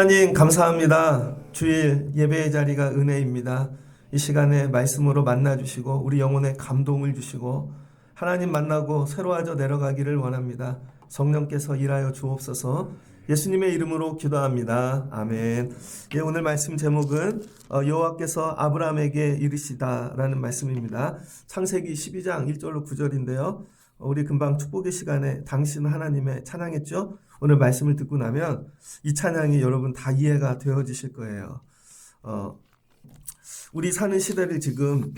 하나님 감사합니다. 주일 예배의 자리가 은혜입니다. 이 시간에 말씀으로 만나주시고 우리 영혼에 감동을 주시고 하나님 만나고 새로워져 내려가기를 원합니다. 성령께서 일하여 주옵소서. 예수님의 이름으로 기도합니다. 아멘. 예, 오늘 말씀 제목은 여호와께서 아브라함에게 이르시다라는 말씀입니다. 창세기 12장 1절로 9절인데요. 우리 금방 축복의 시간에 당신은 하나님의 찬양했죠. 오늘 말씀을 듣고 나면 이 찬양이 여러분 다 이해가 되어지실 거예요. 우리 사는 시대를 지금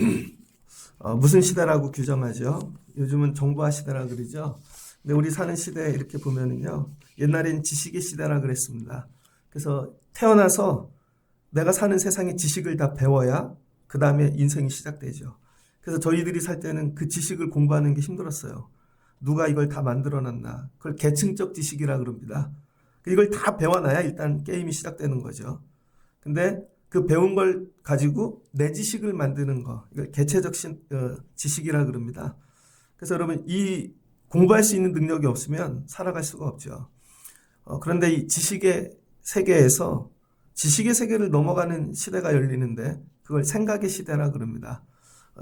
무슨 시대라고 규정하죠? 요즘은 정보화 시대라 그러죠. 근데 우리 사는 시대에 이렇게 보면은요, 옛날엔 지식의 시대라 그랬습니다. 그래서 태어나서 내가 사는 세상의 지식을 다 배워야 그 다음에 인생이 시작되죠. 그래서 저희들이 살 때는 그 지식을 공부하는 게 힘들었어요. 누가 이걸 다 만들어놨나. 그걸 계층적 지식이라 그럽니다. 이걸 다 배워놔야 일단 게임이 시작되는 거죠. 근데 그 배운 걸 가지고 내 지식을 만드는 거, 이걸 개체적 지식이라 그럽니다. 그래서 여러분, 이 공부할 수 있는 능력이 없으면 살아갈 수가 없죠. 그런데 이 지식의 세계에서 지식의 세계를 넘어가는 시대가 열리는데 그걸 생각의 시대라 그럽니다.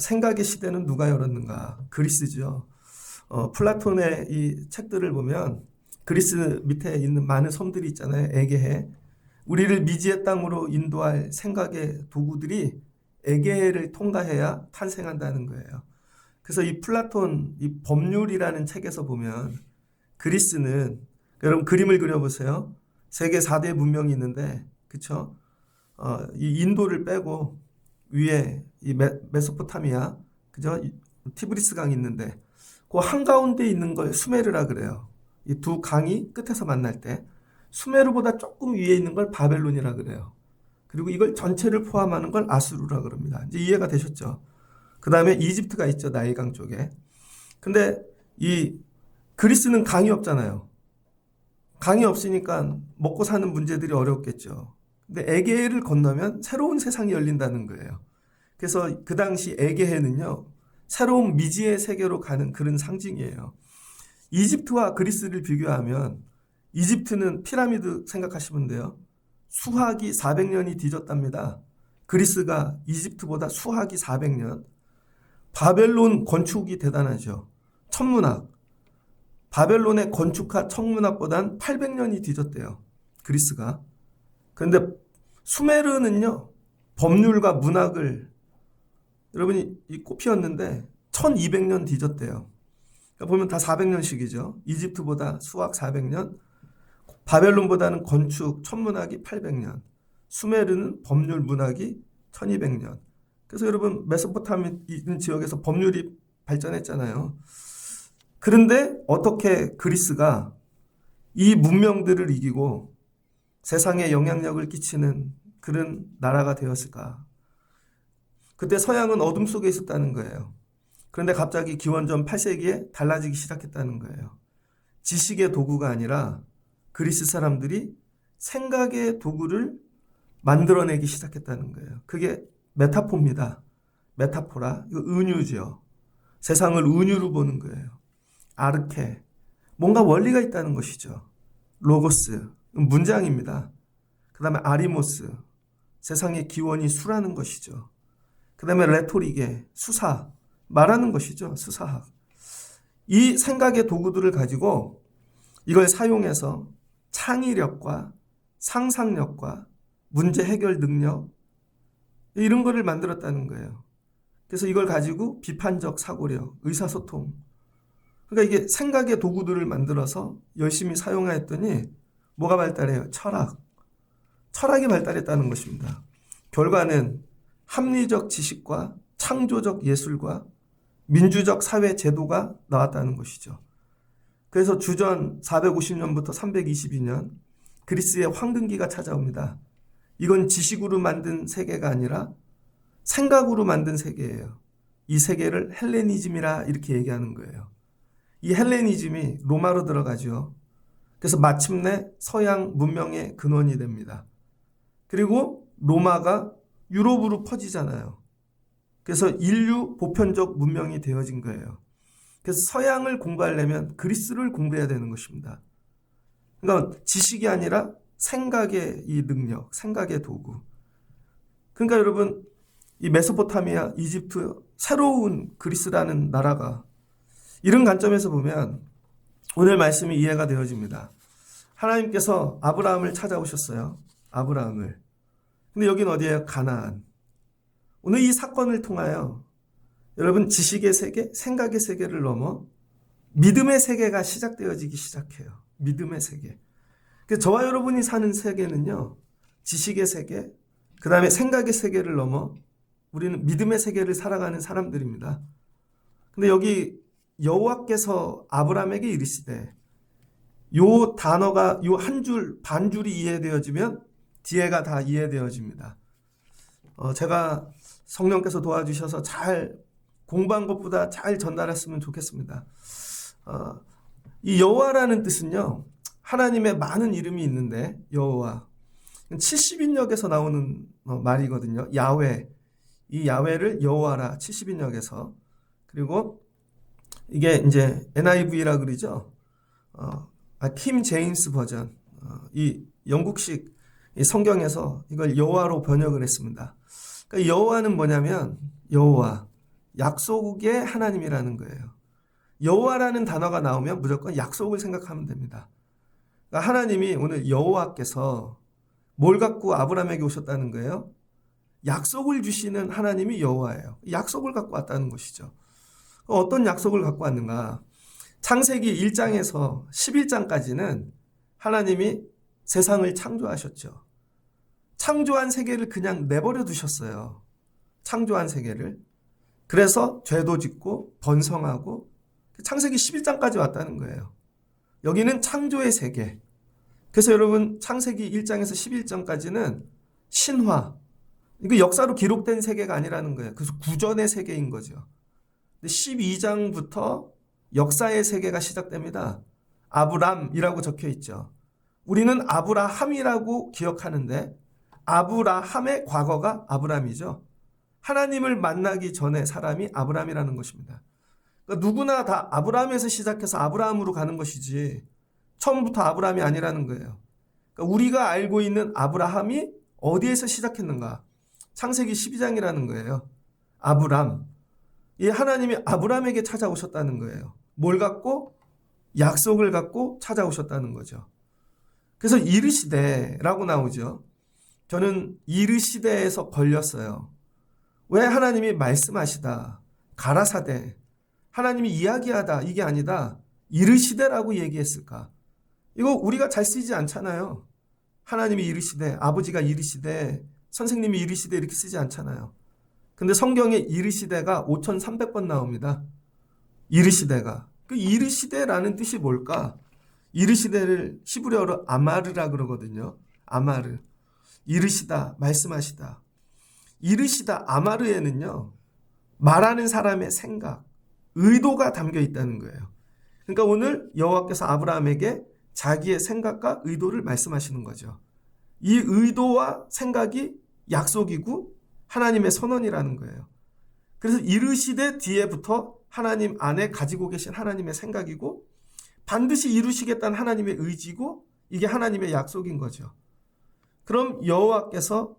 생각의 시대는 누가 열었는가? 그리스죠. 플라톤의 이 책들을 보면 그리스 밑에 있는 많은 섬들이 있잖아요. 에게해. 우리를 미지의 땅으로 인도할 생각의 도구들이 에게해를 통과해야 탄생한다는 거예요. 그래서 이 플라톤, 이 법률이라는 책에서 보면 그리스는, 여러분 그림을 그려보세요. 세계 4대 문명이 있는데, 그쵸? 이 인도를 빼고 위에 이 메소포타미아, 그죠? 티브리스 강이 있는데, 그 한가운데 있는 걸 수메르라 그래요. 이 두 강이 끝에서 만날 때 수메르보다 조금 위에 있는 걸 바벨론이라 그래요. 그리고 이걸 전체를 포함하는 걸 아수르라 그럽니다. 이제 이해가 되셨죠? 그 다음에 이집트가 있죠. 나일강 쪽에. 근데 이 그리스는 강이 없잖아요. 강이 없으니까 먹고 사는 문제들이 어렵겠죠. 근데 에게해를 건너면 새로운 세상이 열린다는 거예요. 그래서 그 당시 에게해는요, 새로운 미지의 세계로 가는 그런 상징이에요. 이집트와 그리스를 비교하면 이집트는 피라미드 생각하시면 돼요. 수학이 400년이 뒤졌답니다. 그리스가 이집트보다 수학이 400년. 바벨론 건축이 대단하죠. 천문학. 바벨론의 건축학 천문학보단 800년이 뒤졌대요. 그리스가. 그런데 수메르는요, 법률과 문학을, 여러분이 이 꽃피었는데 1200년 뒤졌대요. 그러니까 보면 다 400년씩이죠. 이집트보다 수학 400년, 바벨론보다는 건축, 천문학이 800년, 수메르는 법률, 문학이 1200년. 그래서 여러분 메소포타미아 있는 지역에서 법률이 발전했잖아요. 그런데 어떻게 그리스가 이 문명들을 이기고 세상에 영향력을 끼치는 그런 나라가 되었을까? 그때 서양은 어둠 속에 있었다는 거예요. 그런데 갑자기 기원전 8세기에 달라지기 시작했다는 거예요. 지식의 도구가 아니라 그리스 사람들이 생각의 도구를 만들어내기 시작했다는 거예요. 그게 메타포입니다. 메타포라. 이거 은유죠. 세상을 은유로 보는 거예요. 아르케. 뭔가 원리가 있다는 것이죠. 로고스. 문장입니다. 그 다음에 아리모스. 세상의 기원이 수라는 것이죠. 그 다음에 레토릭의 수사. 말하는 것이죠. 수사학. 이 생각의 도구들을 가지고 이걸 사용해서 창의력과 상상력과 문제 해결 능력, 이런 거를 만들었다는 거예요. 그래서 이걸 가지고 비판적 사고력, 의사소통. 그러니까 이게 생각의 도구들을 만들어서 열심히 사용하였더니 뭐가 발달해요? 철학. 철학이 발달했다는 것입니다. 결과는 합리적 지식과 창조적 예술과 민주적 사회 제도가 나왔다는 것이죠. 그래서 주전 450년부터 322년 그리스의 황금기가 찾아옵니다. 이건 지식으로 만든 세계가 아니라 생각으로 만든 세계예요. 이 세계를 헬레니즘이라 이렇게 얘기하는 거예요. 이 헬레니즘이 로마로 들어가죠. 그래서 마침내 서양 문명의 근원이 됩니다. 그리고 로마가 유럽으로 퍼지잖아요. 그래서 인류 보편적 문명이 되어진 거예요. 그래서 서양을 공부하려면 그리스를 공부해야 되는 것입니다. 그러니까 지식이 아니라 생각의 이 능력, 생각의 도구. 그러니까 여러분, 이 메소포타미아, 이집트, 새로운 그리스라는 나라가 이런 관점에서 보면 오늘 말씀이 이해가 되어집니다. 하나님께서 아브라함을 찾아오셨어요. 아브라함을. 근데 여긴 어디예요? 가나안. 오늘 이 사건을 통하여 여러분 지식의 세계, 생각의 세계를 넘어 믿음의 세계가 시작되어지기 시작해요. 믿음의 세계. 그래서 저와 여러분이 사는 세계는요. 지식의 세계, 그 다음에 생각의 세계를 넘어 우리는 믿음의 세계를 살아가는 사람들입니다. 근데 여기 여호와께서 아브라함에게 이르시되 요 단어가 요 한 줄, 반줄이 이해되어지면 뒤에가 다 이해되어집니다. 제가 성령께서 도와주셔서 잘 공부한 것보다 잘 전달했으면 좋겠습니다. 이 여호와라는 뜻은요. 하나님의 많은 이름이 있는데 여호와 70인역에서 나오는 말이거든요. 야훼. 이 야훼를 여호와라 70인역에서. 그리고 이게 이제 NIV라 그러죠. 킴 제임스 버전. 이 영국식 성경에서 이걸 여호와로 번역을 했습니다. 그러니까 여호와는 뭐냐면 여호와, 약속의 하나님이라는 거예요. 여호와라는 단어가 나오면 무조건 약속을 생각하면 됩니다. 그러니까 하나님이 오늘 여호와께서 뭘 갖고 아브라함에게 오셨다는 거예요? 약속을 주시는 하나님이 여호와예요. 약속을 갖고 왔다는 것이죠. 어떤 약속을 갖고 왔는가? 창세기 1장에서 11장까지는 하나님이 세상을 창조하셨죠. 창조한 세계를 그냥 내버려 두셨어요. 창조한 세계를. 그래서 죄도 짓고 번성하고 창세기 11장까지 왔다는 거예요. 여기는 창조의 세계. 그래서 여러분 창세기 1장에서 11장까지는 신화, 이거 역사로 기록된 세계가 아니라는 거예요. 그래서 구전의 세계인 거죠. 12장부터 역사의 세계가 시작됩니다. 아브람이라고 적혀 있죠. 우리는 아브라함이라고 기억하는데 아브라함의 과거가 아브람이죠. 하나님을 만나기 전에 사람이 아브람이라는 것입니다. 그러니까 누구나 다 아브라함에서 시작해서 아브라함으로 가는 것이지 처음부터 아브라함이 아니라는 거예요. 그러니까 우리가 알고 있는 아브라함이 어디에서 시작했는가? 창세기 12장이라는 거예요. 아브람. 이 하나님이 아브라함에게 찾아오셨다는 거예요. 뭘 갖고? 약속을 갖고 찾아오셨다는 거죠. 그래서 이르시되라고 나오죠. 저는 이르시되에서 걸렸어요. 왜 하나님이 말씀하시다, 가라사대, 하나님이 이야기하다 이게 아니다 이르시되라고 얘기했을까? 이거 우리가 잘 쓰지 않잖아요. 하나님이 이르시되, 아버지가 이르시되, 선생님이 이르시되 이렇게 쓰지 않잖아요. 근데 성경에 이르시되가 5300번 나옵니다. 이르시되가. 그 이르시되라는 뜻이 뭘까? 이르시되를 히브리어로 아마르라 그러거든요. 아마르. 이르시다, 말씀하시다. 이르시다, 아마르에는요. 말하는 사람의 생각, 의도가 담겨 있다는 거예요. 그러니까 오늘 여호와께서 아브라함에게 자기의 생각과 의도를 말씀하시는 거죠. 이 의도와 생각이 약속이고 하나님의 선언이라는 거예요. 그래서 이르시되 뒤에부터 하나님 안에 가지고 계신 하나님의 생각이고 반드시 이루시겠다는 하나님의 의지고 이게 하나님의 약속인 거죠. 그럼 여호와께서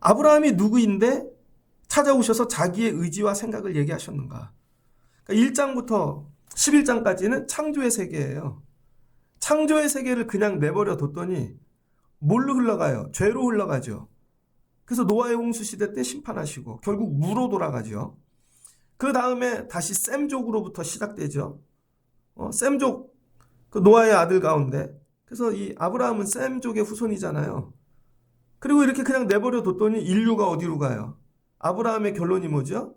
아브라함이 누구인데 찾아오셔서 자기의 의지와 생각을 얘기하셨는가? 그러니까 1장부터 11장까지는 창조의 세계예요. 창조의 세계를 그냥 내버려 뒀더니 뭘로 흘러가요? 죄로 흘러가죠. 그래서 노아의 홍수 시대 때 심판하시고 결국 무로 돌아가죠. 그 다음에 다시 셈족으로부터 시작되죠. 셈족, 그 노아의 아들 가운데. 그래서 이 아브라함은 셈족의 후손이잖아요. 그리고 이렇게 그냥 내버려 뒀더니 인류가 어디로 가요? 아브라함의 결론이 뭐죠?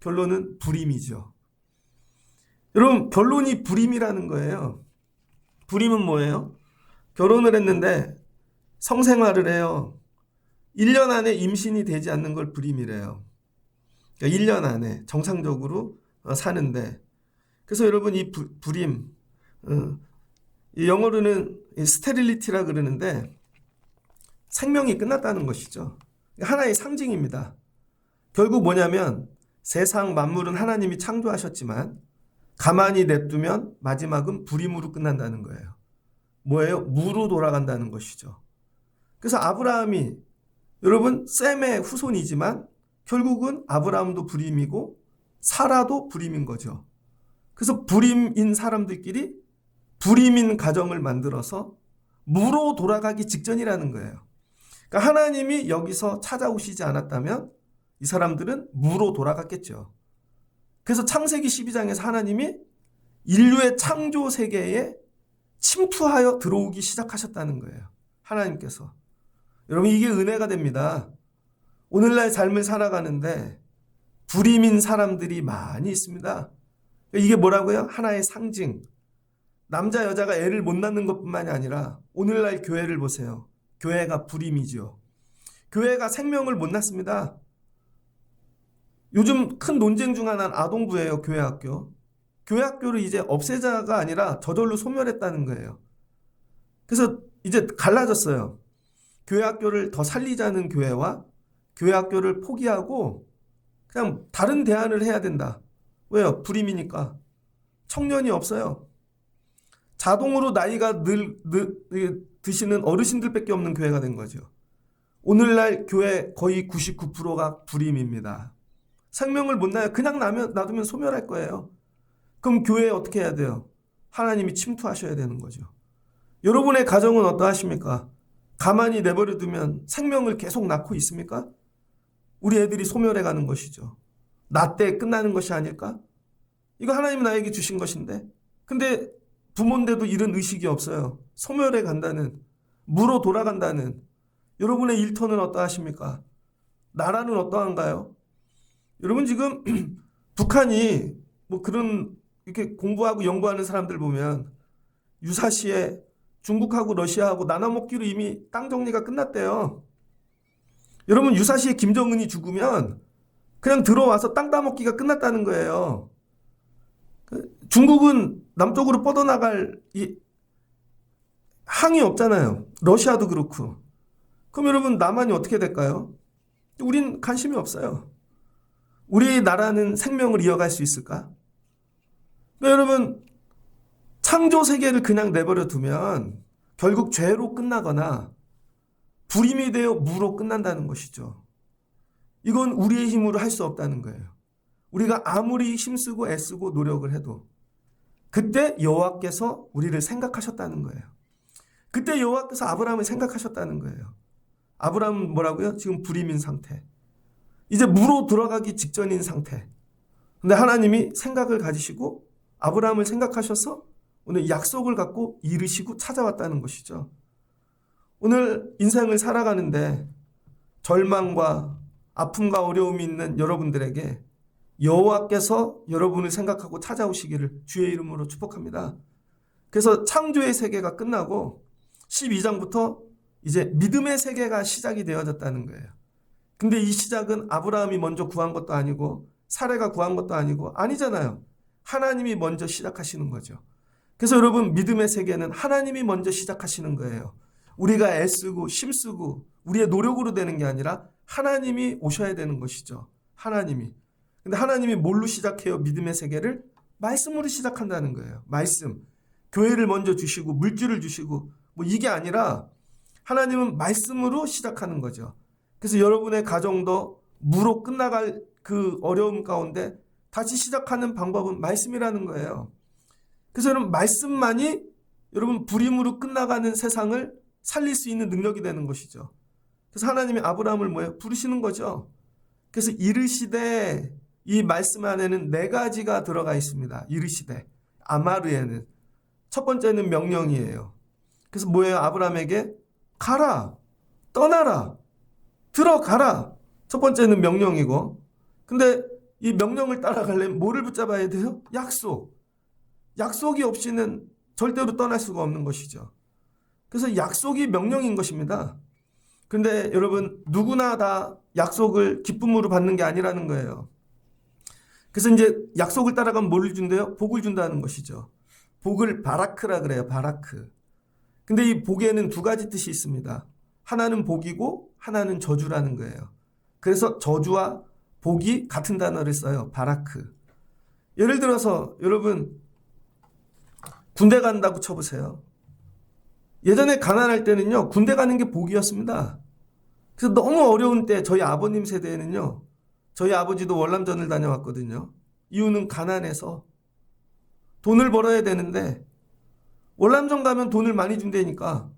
결론은 불임이죠. 여러분, 결론이 불임이라는 거예요. 불임은 뭐예요? 결혼을 했는데 성생활을 해요. 1년 안에 임신이 되지 않는 걸 불임이래요. 그러니까 1년 안에 정상적으로 사는데. 그래서 여러분 이 불임, 이 영어로는 스테릴리티라 그러는데 생명이 끝났다는 것이죠. 하나의 상징입니다. 결국 뭐냐면 세상 만물은 하나님이 창조하셨지만 가만히 냅두면 마지막은 불임으로 끝난다는 거예요. 뭐예요? 무로 돌아간다는 것이죠. 그래서 아브라함이 여러분 셈의 후손이지만 결국은 아브라함도 불임이고 사라도 불임인 거죠. 그래서 불임인 사람들끼리 불임인 가정을 만들어서 무로 돌아가기 직전이라는 거예요. 그러니까 하나님이 여기서 찾아오시지 않았다면 이 사람들은 무로 돌아갔겠죠. 그래서 창세기 12장에서 하나님이 인류의 창조 세계에 침투하여 들어오기 시작하셨다는 거예요. 하나님께서. 여러분 이게 은혜가 됩니다. 오늘날 삶을 살아가는데 불임인 사람들이 많이 있습니다. 이게 뭐라고요? 하나의 상징. 남자 여자가 애를 못 낳는 것뿐만이 아니라 오늘날 교회를 보세요. 교회가 불임이죠. 교회가 생명을 못 낳습니다. 요즘 큰 논쟁 중 하나는 아동부예요. 교회 학교. 교회 학교를 이제 없애자가 아니라 저절로 소멸했다는 거예요. 그래서 이제 갈라졌어요. 교회 학교를 더 살리자는 교회와 교회 학교를 포기하고 그냥 다른 대안을 해야 된다. 왜요? 불임이니까. 청년이 없어요. 자동으로 나이가 드시는 어르신들밖에 없는 교회가 된 거죠. 오늘날 교회 거의 99%가 불임입니다. 생명을 못 낳아요. 그냥 놔두면 소멸할 거예요. 그럼 교회에 어떻게 해야 돼요? 하나님이 침투하셔야 되는 거죠. 여러분의 가정은 어떠하십니까? 가만히 내버려 두면 생명을 계속 낳고 있습니까? 우리 애들이 소멸해 가는 것이죠. 나 때 끝나는 것이 아닐까? 이거 하나님이 나에게 주신 것인데. 근데 부모인데도 이런 의식이 없어요. 소멸해 간다는, 무로 돌아간다는. 여러분의 일터는 어떠하십니까? 나라는 어떠한가요? 여러분 지금 북한이 뭐 그런 이렇게 공부하고 연구하는 사람들 보면 유사시에 중국하고 러시아하고 나눠먹기로 이미 땅 정리가 끝났대요. 여러분 유사시에 김정은이 죽으면 그냥 들어와서 땅 따먹기가 끝났다는 거예요. 중국은 남쪽으로 뻗어나갈 항이 없잖아요. 러시아도 그렇고. 그럼 여러분 남한이 어떻게 될까요? 우린 관심이 없어요. 우리나라는 생명을 이어갈 수 있을까? 그러니까 여러분 창조 세계를 그냥 내버려 두면 결국 죄로 끝나거나 불임이 되어 무로 끝난다는 것이죠. 이건 우리의 힘으로 할 수 없다는 거예요. 우리가 아무리 힘쓰고 애쓰고 노력을 해도 그때 여호와께서 우리를 생각하셨다는 거예요. 그때 여호와께서 아브라함을 생각하셨다는 거예요. 아브라함은 뭐라고요? 지금 불임인 상태. 이제 무로 들어가기 직전인 상태. 근데 하나님이 생각을 가지시고 아브라함을 생각하셔서 오늘 약속을 갖고 이르시고 찾아왔다는 것이죠. 오늘 인생을 살아가는데 절망과 아픔과 어려움이 있는 여러분들에게 여호와께서 여러분을 생각하고 찾아오시기를 주의 이름으로 축복합니다. 그래서 창조의 세계가 끝나고 12장부터 이제 믿음의 세계가 시작이 되어졌다는 거예요. 근데 이 시작은 아브라함이 먼저 구한 것도 아니고 사레가 구한 것도 아니고 아니잖아요. 하나님이 먼저 시작하시는 거죠. 그래서 여러분 믿음의 세계는 하나님이 먼저 시작하시는 거예요. 우리가 애쓰고 힘쓰고 우리의 노력으로 되는 게 아니라 하나님이 오셔야 되는 것이죠. 하나님이. 근데 하나님이 뭘로 시작해요? 믿음의 세계를 말씀으로 시작한다는 거예요. 말씀. 교회를 먼저 주시고 물질을 주시고 뭐 이게 아니라 하나님은 말씀으로 시작하는 거죠. 그래서 여러분의 가정도 무로 끝나갈 그 어려움 가운데 다시 시작하는 방법은 말씀이라는 거예요. 그래서 여러분 말씀만이 여러분 불임으로 끝나가는 세상을 살릴 수 있는 능력이 되는 것이죠. 그래서 하나님이 아브라함을 뭐예요? 부르시는 거죠. 그래서 이르시되 이 말씀 안에는 4가지가 들어가 있습니다. 이르시되 아마르에는 첫 번째는 명령이에요. 그래서 뭐예요? 아브라함에게 가라, 떠나라, 들어가라. 첫 번째는 명령이고, 근데 이 명령을 따라가려면 뭐를 붙잡아야 돼요? 약속. 약속이 없이는 절대로 떠날 수가 없는 것이죠. 그래서 약속이 명령인 것입니다. 근데 여러분 누구나 다 약속을 기쁨으로 받는 게 아니라는 거예요. 그래서 이제 약속을 따라가면 뭘 준대요? 복을 준다는 것이죠. 복을 바라크라 그래요. 바라크. 근데 이 복에는 2가지 뜻이 있습니다. 하나는 복이고 하나는 저주라는 거예요. 그래서 저주와 복이 같은 단어를 써요. 바라크. 예를 들어서 여러분 군대 간다고 쳐보세요. 예전에 가난할 때는요, 군대 가는 게 복이었습니다. 그래서 너무 어려운 때 저희 아버님 세대에는요, 저희 아버지도 월남전을 다녀왔거든요. 이유는 가난해서 돈을 벌어야 되는데 월남전 가면 돈을 많이 준다니까.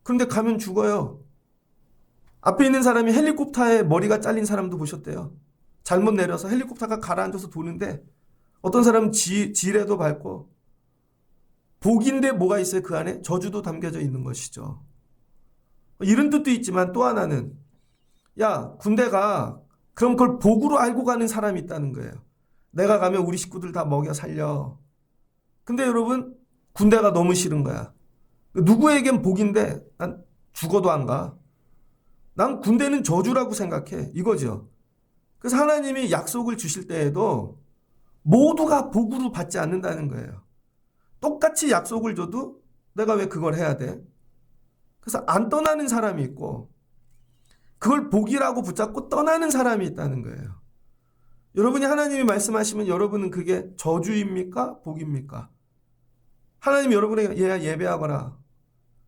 그런데 가면 죽어요. 앞에 있는 사람이 헬리콥터에 머리가 잘린 사람도 보셨대요. 잘못 내려서 헬리콥터가 가라앉아서 도는데 어떤 사람은 지뢰도 밟고, 복인데 뭐가 있어요? 그 안에 저주도 담겨져 있는 것이죠. 이런 뜻도 있지만 또 하나는, 야, 군대가 그럼 그걸 복으로 알고 가는 사람이 있다는 거예요. 내가 가면 우리 식구들 다 먹여 살려. 근데 여러분, 군대가 너무 싫은 거야. 누구에겐 복인데 난 죽어도 안 가. 난 군대는 저주라고 생각해. 이거죠. 그래서 하나님이 약속을 주실 때에도 모두가 복으로 받지 않는다는 거예요. 똑같이 약속을 줘도 내가 왜 그걸 해야 돼? 그래서 안 떠나는 사람이 있고, 그걸 복이라고 붙잡고 떠나는 사람이 있다는 거예요. 여러분이 하나님이 말씀하시면 여러분은 그게 저주입니까? 복입니까? 하나님이 여러분에게 예배하거라,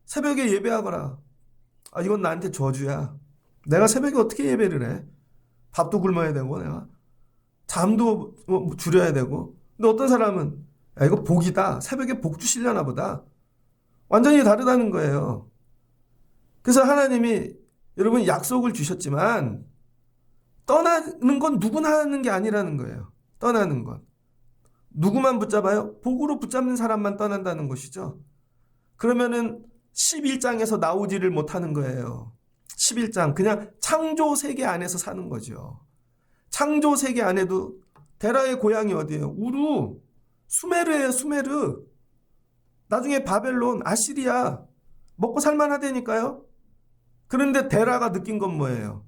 새벽에 예배하거라. 아, 이건 나한테 저주야. 내가 새벽에 어떻게 예배를 해? 밥도 굶어야 되고, 내가 잠도 줄여야 되고. 근데 어떤 사람은, 야, 이거 복이다. 새벽에 복 주시려나 보다. 완전히 다르다는 거예요. 그래서 하나님이 여러분 약속을 주셨지만 떠나는 건 누구나 하는 게 아니라는 거예요. 떠나는 건. 누구만 붙잡아요? 복으로 붙잡는 사람만 떠난다는 것이죠. 그러면은 11장에서 나오지를 못하는 거예요. 11장. 그냥 창조 세계 안에서 사는 거죠. 창조 세계 안에도 데라의 고향이 어디예요? 우루. 수메르예요, 수메르. 나중에 바벨론, 아시리아. 먹고 살만하다니까요. 그런데 데라가 느낀 건 뭐예요?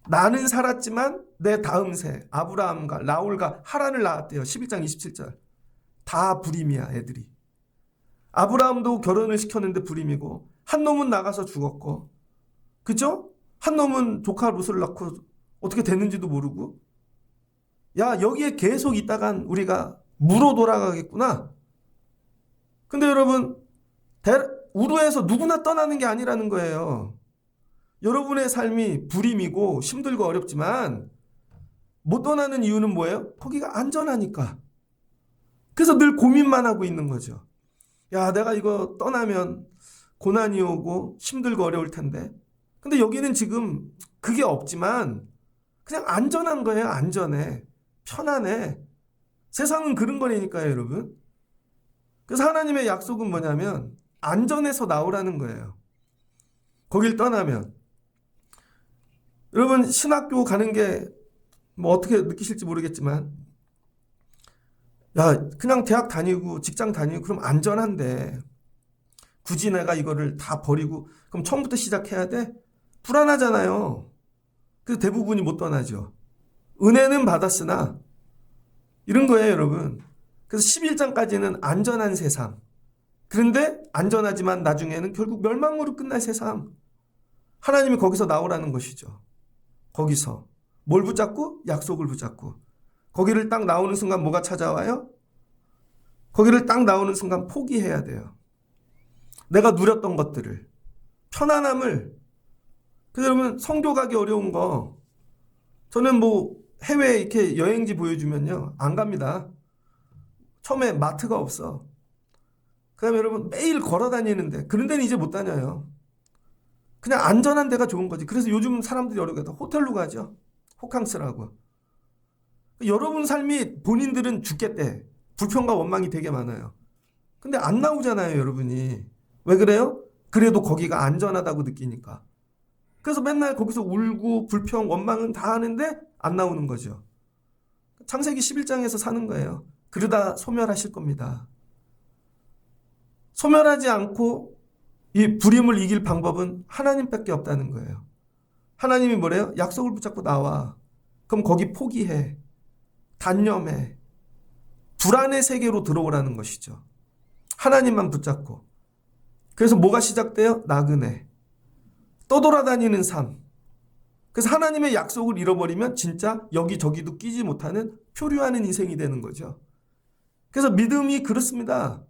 나는 살았지만 내 다음 세, 아브라함과 라울과 하란을 낳았대요. 11장 27절. 다 불임이야, 애들이. 아브라함도 결혼을 시켰는데 불임이고, 한 놈은 나가서 죽었고, 그죠? 한 놈은 조카 롯을 낳고 어떻게 됐는지도 모르고, 야, 여기에 계속 있다간 우리가 무로 돌아가겠구나. 근데 여러분, 우루에서 누구나 떠나는 게 아니라는 거예요. 여러분의 삶이 불임이고 힘들고 어렵지만 못 떠나는 이유는 뭐예요? 거기가 안전하니까. 그래서 늘 고민만 하고 있는 거죠. 야, 내가 이거 떠나면 고난이 오고 힘들고 어려울 텐데. 근데 여기는 지금 그게 없지만 그냥 안전한 거예요. 안전해. 편안해. 세상은 그런 거니까요, 여러분. 그래서 하나님의 약속은 뭐냐면 안전에서 나오라는 거예요. 거길 떠나면. 여러분, 신학교 가는 게 뭐 어떻게 느끼실지 모르겠지만, 야, 그냥 대학 다니고 직장 다니고 그럼 안전한데 굳이 내가 이거를 다 버리고 그럼 처음부터 시작해야 돼? 불안하잖아요. 그래서 대부분이 못 떠나죠. 은혜는 받았으나 이런 거예요, 여러분. 그래서 11장까지는 안전한 세상. 그런데 안전하지만 나중에는 결국 멸망으로 끝날 세상. 하나님이 거기서 나오라는 것이죠. 거기서. 뭘 붙잡고? 약속을 붙잡고. 거기를 딱 나오는 순간 뭐가 찾아와요? 거기를 딱 나오는 순간 포기해야 돼요. 내가 누렸던 것들을. 편안함을. 그래서 여러분, 성교 가기 어려운 거. 저는 뭐 해외 이렇게 여행지 보여주면요, 안 갑니다. 처음에 마트가 없어. 그 다음에 여러분, 매일 걸어 다니는데, 그런 데는 이제 못 다녀요. 그냥 안전한 데가 좋은 거지. 그래서 요즘 사람들이 여러 개 다 호텔로 가죠. 호캉스라고. 여러분 삶이 본인들은 죽겠대. 불평과 원망이 되게 많아요. 근데 안 나오잖아요, 여러분이. 왜 그래요? 그래도 거기가 안전하다고 느끼니까. 그래서 맨날 거기서 울고 불평, 원망은 다 하는데 안 나오는 거죠. 창세기 11장에서 사는 거예요. 그러다 소멸하실 겁니다. 소멸하지 않고 이 불임을 이길 방법은 하나님밖에 없다는 거예요. 하나님이 뭐래요? 약속을 붙잡고 나와. 그럼 거기 포기해. 단념해. 불안의 세계로 들어오라는 것이죠. 하나님만 붙잡고. 그래서 뭐가 시작돼요? 나그네. 떠돌아다니는 삶. 그래서 하나님의 약속을 잃어버리면 진짜 여기저기도 끼지 못하는 표류하는 인생이 되는 거죠. 그래서 믿음이 그렇습니다.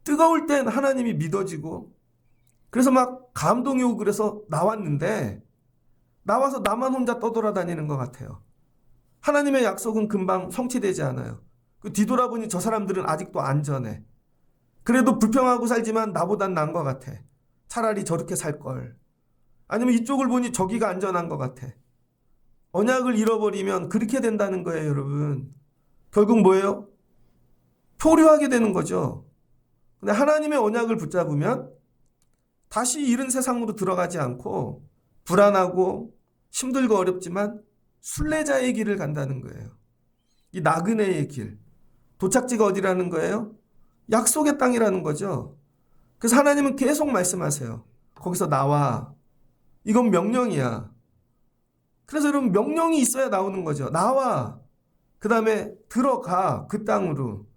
뜨거울 땐 하나님이 믿어지고 그래서 막 감동이 오고 그래서 나왔는데 나와서 나만 혼자 떠돌아다니는 것 같아요. 하나님의 약속은 금방 성취되지 않아요. 뒤돌아보니 저 사람들은 아직도 안전해. 그래도 불평하고 살지만 나보단 나은 것 같아. 차라리 저렇게 살 걸. 아니면 이쪽을 보니 저기가 안전한 것 같아. 언약을 잃어버리면 그렇게 된다는 거예요, 여러분. 결국 뭐예요? 표류하게 되는 거죠. 근데 하나님의 언약을 붙잡으면 다시 이런 세상으로 들어가지 않고 불안하고 힘들고 어렵지만 순례자의 길을 간다는 거예요. 이 나그네의 길. 도착지가 어디라는 거예요? 약속의 땅이라는 거죠. 그래서 하나님은 계속 말씀하세요. 거기서 나와. 이건 명령이야. 그래서 여러분 명령이 있어야 나오는 거죠. 나와. 그 다음에 들어가. 그 땅으로.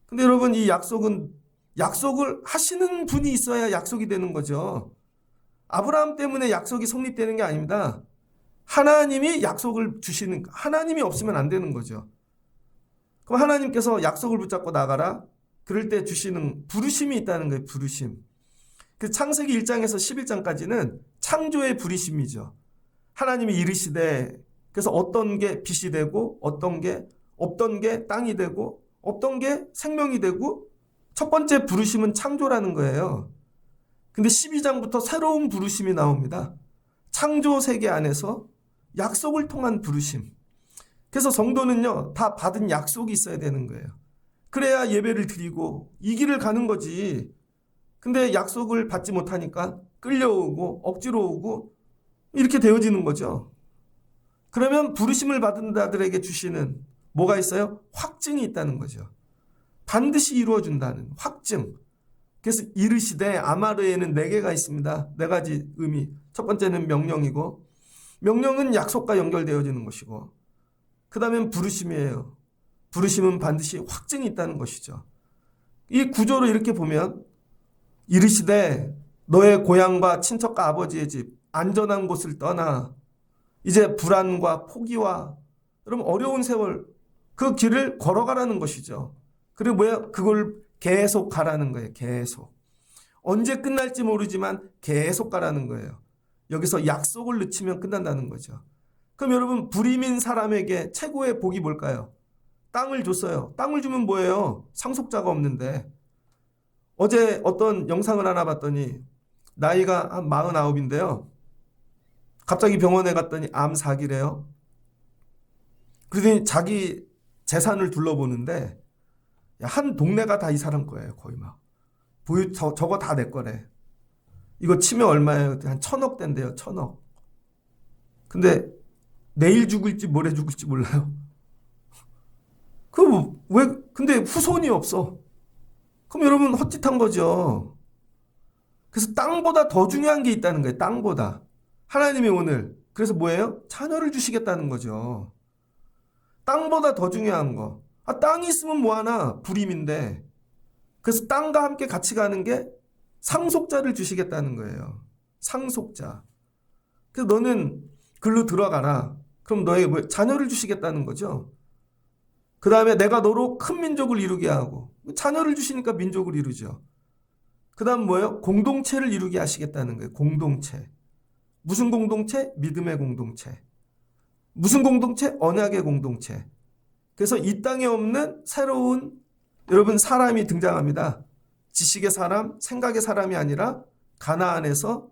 근데 여러분 이 약속을 하시는 분이 있어야 약속이 되는 거죠. 아브라함 때문에 약속이 성립되는 게 아닙니다. 하나님이 약속을 주시는, 하나님이 없으면 안 되는 거죠. 그럼 하나님께서 약속을 붙잡고 나가라. 그럴 때 주시는 부르심이 있다는 거예요. 부르심. 그 창세기 1장에서 11장까지는 창조의 부르심이죠. 하나님이 이르시되, 그래서 어떤 게 빛이 되고 어떤 게 없던 게 땅이 되고 없던 게 생명이 되고 첫 번째 부르심은 창조라는 거예요. 근데 12장부터 새로운 부르심이 나옵니다. 창조 세계 안에서 약속을 통한 부르심. 그래서 성도는요, 다 받은 약속이 있어야 되는 거예요. 그래야 예배를 드리고 이 길을 가는 거지. 근데 약속을 받지 못하니까 끌려오고 억지로 오고 이렇게 되어지는 거죠. 그러면 부르심을 받은 자들에게 주시는 뭐가 있어요? 확증이 있다는 거죠. 반드시 이루어준다는 확증. 그래서 이르시되 아마르에는 4개가 있습니다. 4가지 의미. 첫 번째는 명령이고, 명령은 약속과 연결되어지는 것이고, 그 다음엔 부르심이에요. 부르심은 반드시 확증이 있다는 것이죠. 이 구조를 이렇게 보면 이르시되 너의 고향과 친척과 아버지의 집 안전한 곳을 떠나 이제 불안과 포기와 여러분 어려운 세월 그 길을 걸어가라는 것이죠. 그리고 뭐야? 그걸 계속 가라는 거예요. 계속. 언제 끝날지 모르지만 계속 가라는 거예요. 여기서 약속을 늦추면 끝난다는 거죠. 그럼 여러분 불임인 사람에게 최고의 복이 뭘까요? 땅을 줬어요. 땅을 주면 뭐예요? 상속자가 없는데. 어제 어떤 영상을 하나 봤더니 나이가 한 49인데요. 갑자기 병원에 갔더니 암 4기래요. 그러더니 자기 재산을 둘러보는데 한 동네가 다 이 사람 거예요. 거의 막. 저거 다 내 거래. 이거 치면 얼마예요? 한 1,000억 된대요. 1,000억. 근데 내일 죽을지 모레 죽을지 몰라요. 근데 후손이 없어. 그럼 여러분 헛짓한 거죠. 그래서 땅보다 더 중요한 게 있다는 거예요. 땅보다. 하나님이 오늘 그래서 뭐예요? 자녀를 주시겠다는 거죠. 땅보다 더 중요한 거. 땅이 있으면 뭐하나? 불임인데. 그래서 땅과 함께 같이 가는 게 상속자를 주시겠다는 거예요. 상속자. 그래서 너는 글로 들어가라. 그럼 너에게 자녀를 주시겠다는 거죠. 그 다음에 내가 너로 큰 민족을 이루게 하고 자녀를 주시니까 민족을 이루죠. 그 다음 뭐예요? 공동체를 이루게 하시겠다는 거예요. 공동체. 무슨 공동체? 믿음의 공동체. 무슨 공동체? 언약의 공동체. 그래서 이 땅에 없는 새로운 여러분 사람이 등장합니다. 지식의 사람, 생각의 사람이 아니라 가나안에서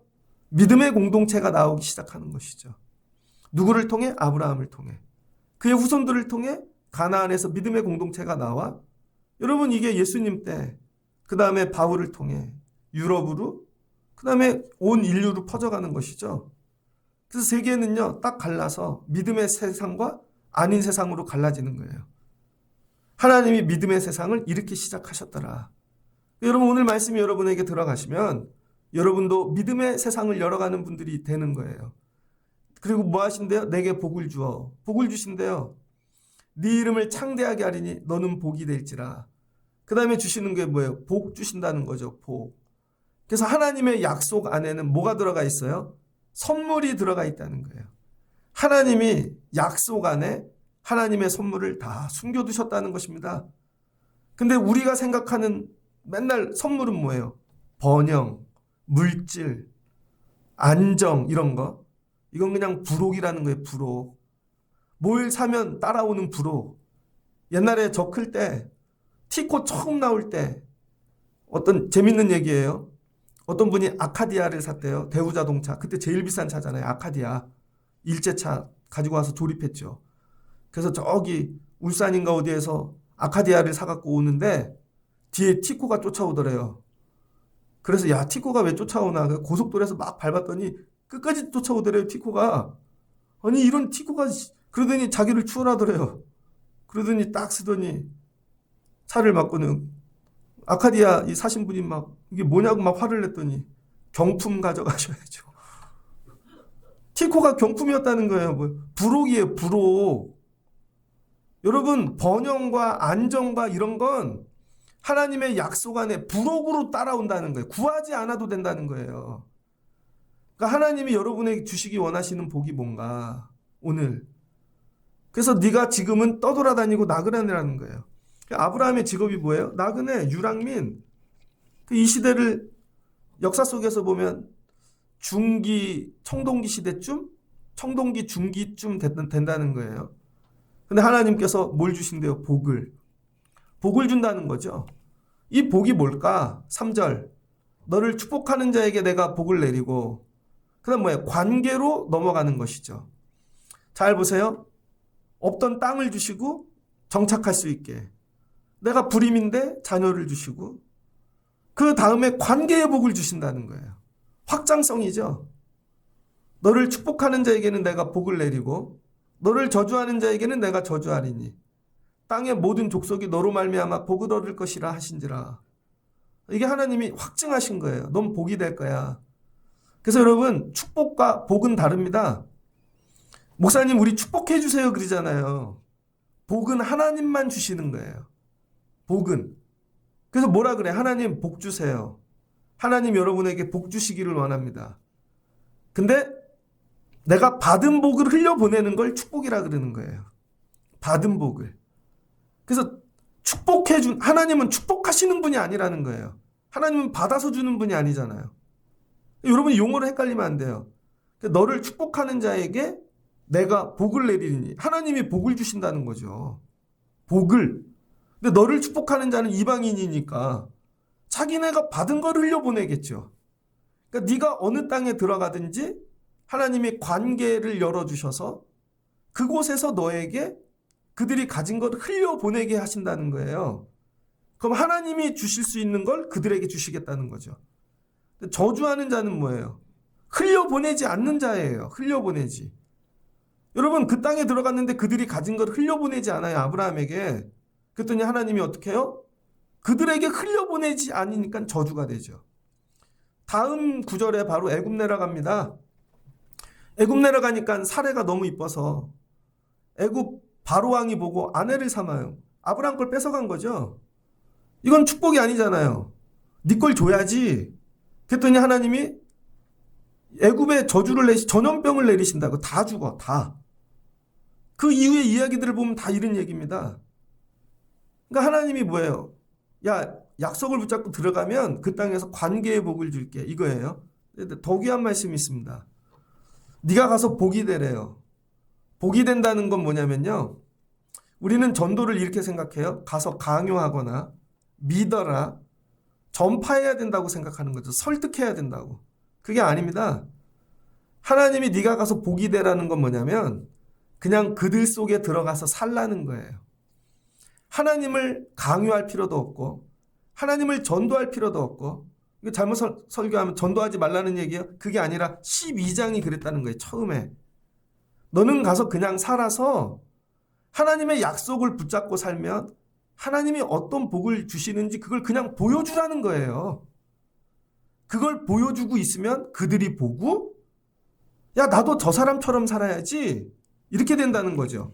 믿음의 공동체가 나오기 시작하는 것이죠. 누구를 통해? 아브라함을 통해. 그의 후손들을 통해 가나안에서 믿음의 공동체가 나와 여러분 이게 예수님 때 그 다음에 바울을 통해 유럽으로 그 다음에 온 인류로 퍼져가는 것이죠. 그래서 세계는요 딱 갈라서 믿음의 세상과 아닌 세상으로 갈라지는 거예요. 하나님이 믿음의 세상을 이렇게 시작하셨더라. 여러분 오늘 말씀이 여러분에게 들어가시면 여러분도 믿음의 세상을 열어가는 분들이 되는 거예요. 그리고 뭐 하신대요? 내게 복을 주어. 복을 주신대요. 네 이름을 창대하게 하리니 너는 복이 될지라. 그 다음에 주시는 게 뭐예요? 복 주신다는 거죠. 복. 그래서 하나님의 약속 안에는 뭐가 들어가 있어요? 선물이 들어가 있다는 거예요. 하나님이 약속 안에 하나님의 선물을 다 숨겨두셨다는 것입니다. 근데 우리가 생각하는 맨날 선물은 뭐예요? 번영, 물질, 안정 이런 거. 이건 그냥 부록이라는 거예요. 부록. 뭘 사면 따라오는 부록. 옛날에 저 클 때 티코 처음 나올 때 어떤 재밌는 얘기예요. 어떤 분이 아카디아를 샀대요. 대우자동차. 그때 제일 비싼 차잖아요. 아카디아. 일제차 가지고 와서 조립했죠. 그래서 저기 울산인가 어디에서 아카디아를 사갖고 오는데 뒤에 티코가 쫓아오더래요. 그래서 야 티코가 왜 쫓아오나 고속도로에서 막 밟았더니 끝까지 쫓아오더래요. 티코가. 아니 이런 티코가 그러더니 자기를 추월하더래요. 그러더니 딱 쓰더니 차를 막고는 아카디아 이 사신 분이 막 이게 뭐냐고 막 화를 냈더니 경품 가져가셔야죠. 티코가 경품이었다는 거예요. 뭐 부록이에요. 부록. 여러분 번영과 안정과 이런 건 하나님의 약속 안에 부록으로 따라온다는 거예요. 구하지 않아도 된다는 거예요. 그러니까 하나님이 여러분에게 주시기 원하시는 복이 뭔가 오늘. 그래서 네가 지금은 떠돌아다니고 나그네라는 거예요. 아브라함의 직업이 뭐예요? 나그네, 유랑민. 이 시대를 역사 속에서 보면 중기, 청동기 시대쯤? 청동기, 중기쯤 된다는 거예요. 근데 하나님께서 뭘 주신대요? 복을. 복을 준다는 거죠. 이 복이 뭘까? 3절. 너를 축복하는 자에게 내가 복을 내리고 그 다음 뭐예요? 관계로 넘어가는 것이죠. 잘 보세요. 없던 땅을 주시고 정착할 수 있게. 내가 불임인데 자녀를 주시고 그 다음에 관계의 복을 주신다는 거예요. 확장성이죠. 너를 축복하는 자에게는 내가 복을 내리고 너를 저주하는 자에게는 내가 저주하리니 땅의 모든 족속이 너로 말미암아 복을 얻을 것이라 하신지라. 이게 하나님이 확증하신 거예요. 넌 복이 될 거야. 그래서 여러분 축복과 복은 다릅니다. 목사님 우리 축복해 주세요 그러잖아요. 복은 하나님만 주시는 거예요. 복은. 그래서 뭐라 그래? 하나님 복 주세요. 하나님 여러분에게 복 주시기를 원합니다. 근데 내가 받은 복을 흘려보내는 걸 축복이라 그러는 거예요. 받은 복을. 그래서 하나님은 축복하시는 분이 아니라는 거예요. 하나님은 받아서 주는 분이 아니잖아요. 여러분이 용어를 헷갈리면 안 돼요. 너를 축복하는 자에게 내가 복을 내리니 하나님이 복을 주신다는 거죠. 복을. 근데 너를 축복하는 자는 이방인이니까 자기네가 받은 걸 흘려보내겠죠. 그러니까 네가 어느 땅에 들어가든지 하나님이 관계를 열어주셔서 그곳에서 너에게 그들이 가진 걸 흘려보내게 하신다는 거예요. 그럼 하나님이 주실 수 있는 걸 그들에게 주시겠다는 거죠. 저주하는 자는 뭐예요? 흘려보내지 않는 자예요. 흘려보내지. 여러분 그 땅에 들어갔는데 그들이 가진 걸 흘려보내지 않아요. 아브라함에게. 그랬더니 하나님이 어떻게 해요? 그들에게 흘려보내지 않으니까 저주가 되죠. 다음 구절에 바로 애굽 내려갑니다. 애굽 내려가니까 사례가 너무 이뻐서 애굽 바로왕이 보고 아내를 삼아요. 아브라함 걸 뺏어간 거죠. 이건 축복이 아니잖아요. 네 걸 줘야지. 그랬더니 하나님이 애굽에 전염병을 내리신다고. 다 죽어. 다. 그 이후의 이야기들을 보면 다 이런 얘기입니다. 그러니까 하나님이 뭐예요? 야, 약속을 붙잡고 들어가면 그 땅에서 관계의 복을 줄게. 이거예요. 더 귀한 말씀이 있습니다. 네가 가서 복이 되래요. 복이 된다는 건 뭐냐면요. 우리는 전도를 이렇게 생각해요. 가서 강요하거나 믿어라. 전파해야 된다고 생각하는 거죠. 설득해야 된다고. 그게 아닙니다. 하나님이 네가 가서 복이 되라는 건 뭐냐면 그냥 그들 속에 들어가서 살라는 거예요. 하나님을 강요할 필요도 없고 하나님을 전도할 필요도 없고 이거 잘못 설교하면 전도하지 말라는 얘기예요. 그게 아니라 12장이 그랬다는 거예요. 처음에. 너는 가서 그냥 살아서 하나님의 약속을 붙잡고 살면 하나님이 어떤 복을 주시는지 그걸 그냥 보여주라는 거예요. 그걸 보여주고 있으면 그들이 보고 야 나도 저 사람처럼 살아야지 이렇게 된다는 거죠.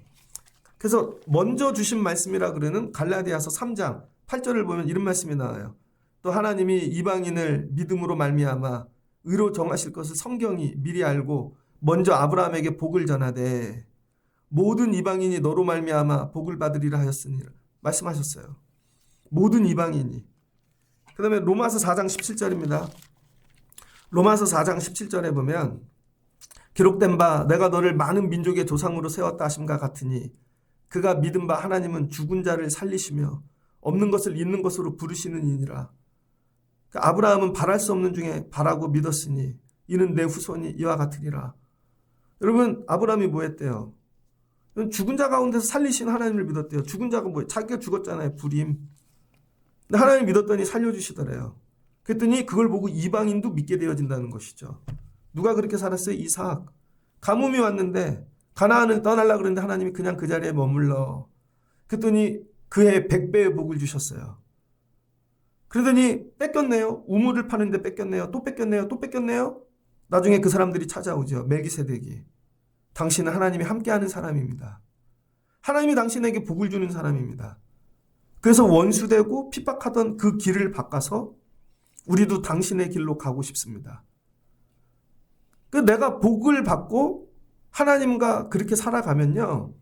그래서 먼저 주신 말씀이라 그러는 갈라디아서 3장 8절을 보면 이런 말씀이 나와요. 또 하나님이 이방인을 믿음으로 말미암아 의로 정하실 것을 성경이 미리 알고 먼저 아브라함에게 복을 전하되 모든 이방인이 너로 말미암아 복을 받으리라 하였으니 말씀하셨어요. 모든 이방인이. 그 다음에 로마서 4장 17절입니다. 로마서 4장 17절에 보면 기록된 바 내가 너를 많은 민족의 조상으로 세웠다 하심과 같으니 그가 믿은 바 하나님은 죽은 자를 살리시며 없는 것을 있는 것으로 부르시는 이니라. 아브라함은 바랄 수 없는 중에 바라고 믿었으니 이는 내 후손이 이와 같으리라. 여러분, 아브라함이 뭐 했대요? 죽은 자 가운데서 살리신 하나님을 믿었대요. 죽은 자가 뭐예요? 자기가 죽었잖아요. 불임. 근데 하나님 믿었더니 살려주시더래요. 그랬더니 그걸 보고 이방인도 믿게 되어진다는 것이죠. 누가 그렇게 살았어요? 이삭. 가뭄이 왔는데 가나안을 떠나려고 그랬는데 하나님이 그냥 그 자리에 머물러. 그랬더니 그해 100배의 복을 주셨어요. 그러더니 뺏겼네요. 우물을 파는데 뺏겼네요. 또 뺏겼네요. 또 뺏겼네요. 나중에 그 사람들이 찾아오죠. 멜기세덱이. 당신은 하나님이 함께하는 사람입니다. 하나님이 당신에게 복을 주는 사람입니다. 그래서 원수되고 핍박하던 그 길을 바꿔서 우리도 당신의 길로 가고 싶습니다. 내가 복을 받고 하나님과 그렇게 살아가면요,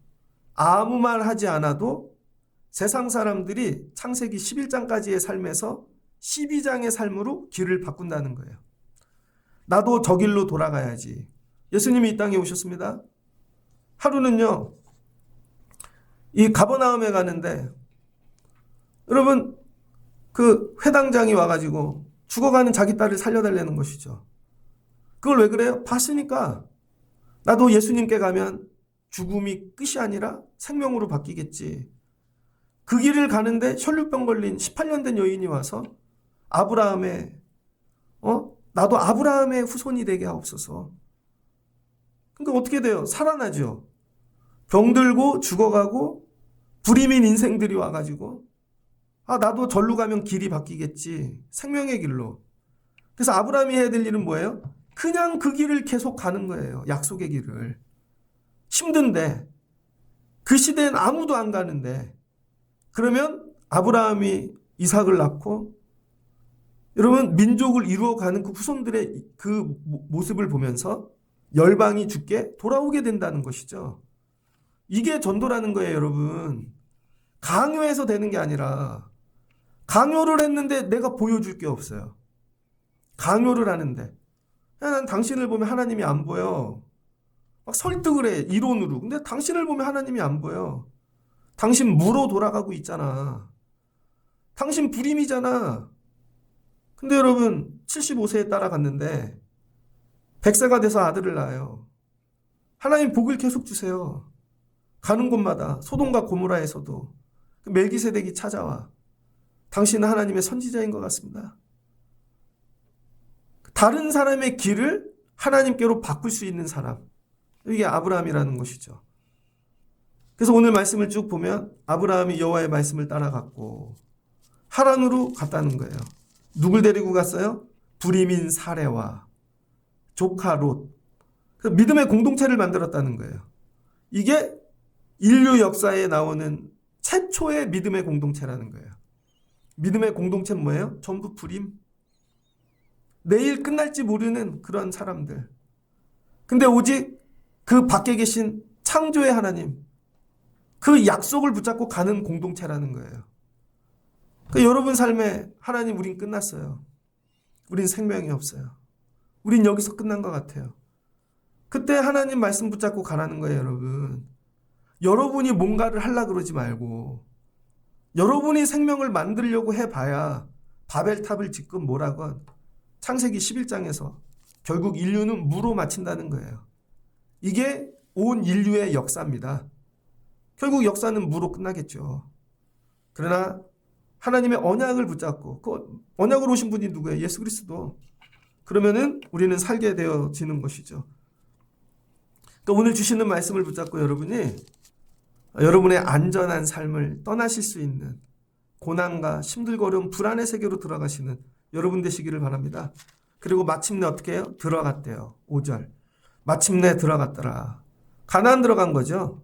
아무 말 하지 않아도 세상 사람들이 창세기 11장까지의 삶에서 12장의 삶으로 길을 바꾼다는 거예요. 나도 저 길로 돌아가야지. 예수님이 이 땅에 오셨습니다. 하루는요, 이 가버나움에 가는데 여러분, 그 회당장이 와가지고 죽어가는 자기 딸을 살려달라는 것이죠. 그걸 왜 그래요? 봤으니까. 나도 예수님께 가면 죽음이 끝이 아니라 생명으로 바뀌겠지. 그 길을 가는데 혈류병 걸린 18년 된 여인이 와서 아브라함의 나도 아브라함의 후손이 되게 하옵소서. 그러니까 어떻게 돼요? 살아나죠. 병들고 죽어가고 불임인 인생들이 와가지고 나도 절로 가면 길이 바뀌겠지. 생명의 길로. 그래서 아브라함이 해야 될 일은 뭐예요? 그냥 그 길을 계속 가는 거예요. 약속의 길을. 힘든데 그 시대엔 아무도 안 가는데 그러면 아브라함이 이삭을 낳고 여러분 민족을 이루어가는 그 후손들의 그 모습을 보면서 열방이 주께 돌아오게 된다는 것이죠. 이게 전도라는 거예요, 여러분. 강요해서 되는 게 아니라 강요를 했는데 내가 보여줄 게 없어요. 강요를 하는데 난 당신을 보면 하나님이 안 보여. 막 설득을 해, 이론으로. 근데 당신을 보면 하나님이 안 보여. 당신 무로 돌아가고 있잖아. 당신 불임이잖아. 근데 여러분 75세에 따라갔는데 100세가 돼서 아들을 낳아요. 하나님 복을 계속 주세요. 가는 곳마다 소돔과 고모라에서도 멜기세덱이 찾아와. 당신은 하나님의 선지자인 것 같습니다. 다른 사람의 길을 하나님께로 바꿀 수 있는 사람. 이게 아브라함이라는 것이죠. 그래서 오늘 말씀을 쭉 보면 아브라함이 여호와의 말씀을 따라갔고 하란으로 갔다는 거예요. 누굴 데리고 갔어요? 불임인 사레와 조카 롯. 믿음의 공동체를 만들었다는 거예요. 이게 인류 역사에 나오는 최초의 믿음의 공동체라는 거예요. 믿음의 공동체는 뭐예요? 전부 불임. 내일 끝날지 모르는 그런 사람들. 근데 오직 그 밖에 계신 창조의 하나님, 그 약속을 붙잡고 가는 공동체라는 거예요. 그러니까 여러분 삶에 하나님 우린 끝났어요. 우린 생명이 없어요. 우린 여기서 끝난 것 같아요. 그때 하나님 말씀 붙잡고 가라는 거예요, 여러분. 여러분이 뭔가를 하려고 그러지 말고 여러분이 생명을 만들려고 해봐야 바벨탑을 짓건 뭐라건 창세기 11장에서 결국 인류는 무로 마친다는 거예요. 이게 온 인류의 역사입니다. 결국 역사는 무로 끝나겠죠. 그러나 하나님의 언약을 붙잡고 그 언약으로 오신 분이 누구예요? 예수 그리스도. 그러면은 우리는 살게 되어지는 것이죠. 그러니까 오늘 주시는 말씀을 붙잡고 여러분이 여러분의 안전한 삶을 떠나실 수 있는 고난과 힘들거려움 불안의 세계로 들어가시는 여러분 되시기를 바랍니다. 그리고 마침내 어떻게 해요? 들어갔대요. 5절. 마침내 들어갔더라. 가나안 들어간 거죠.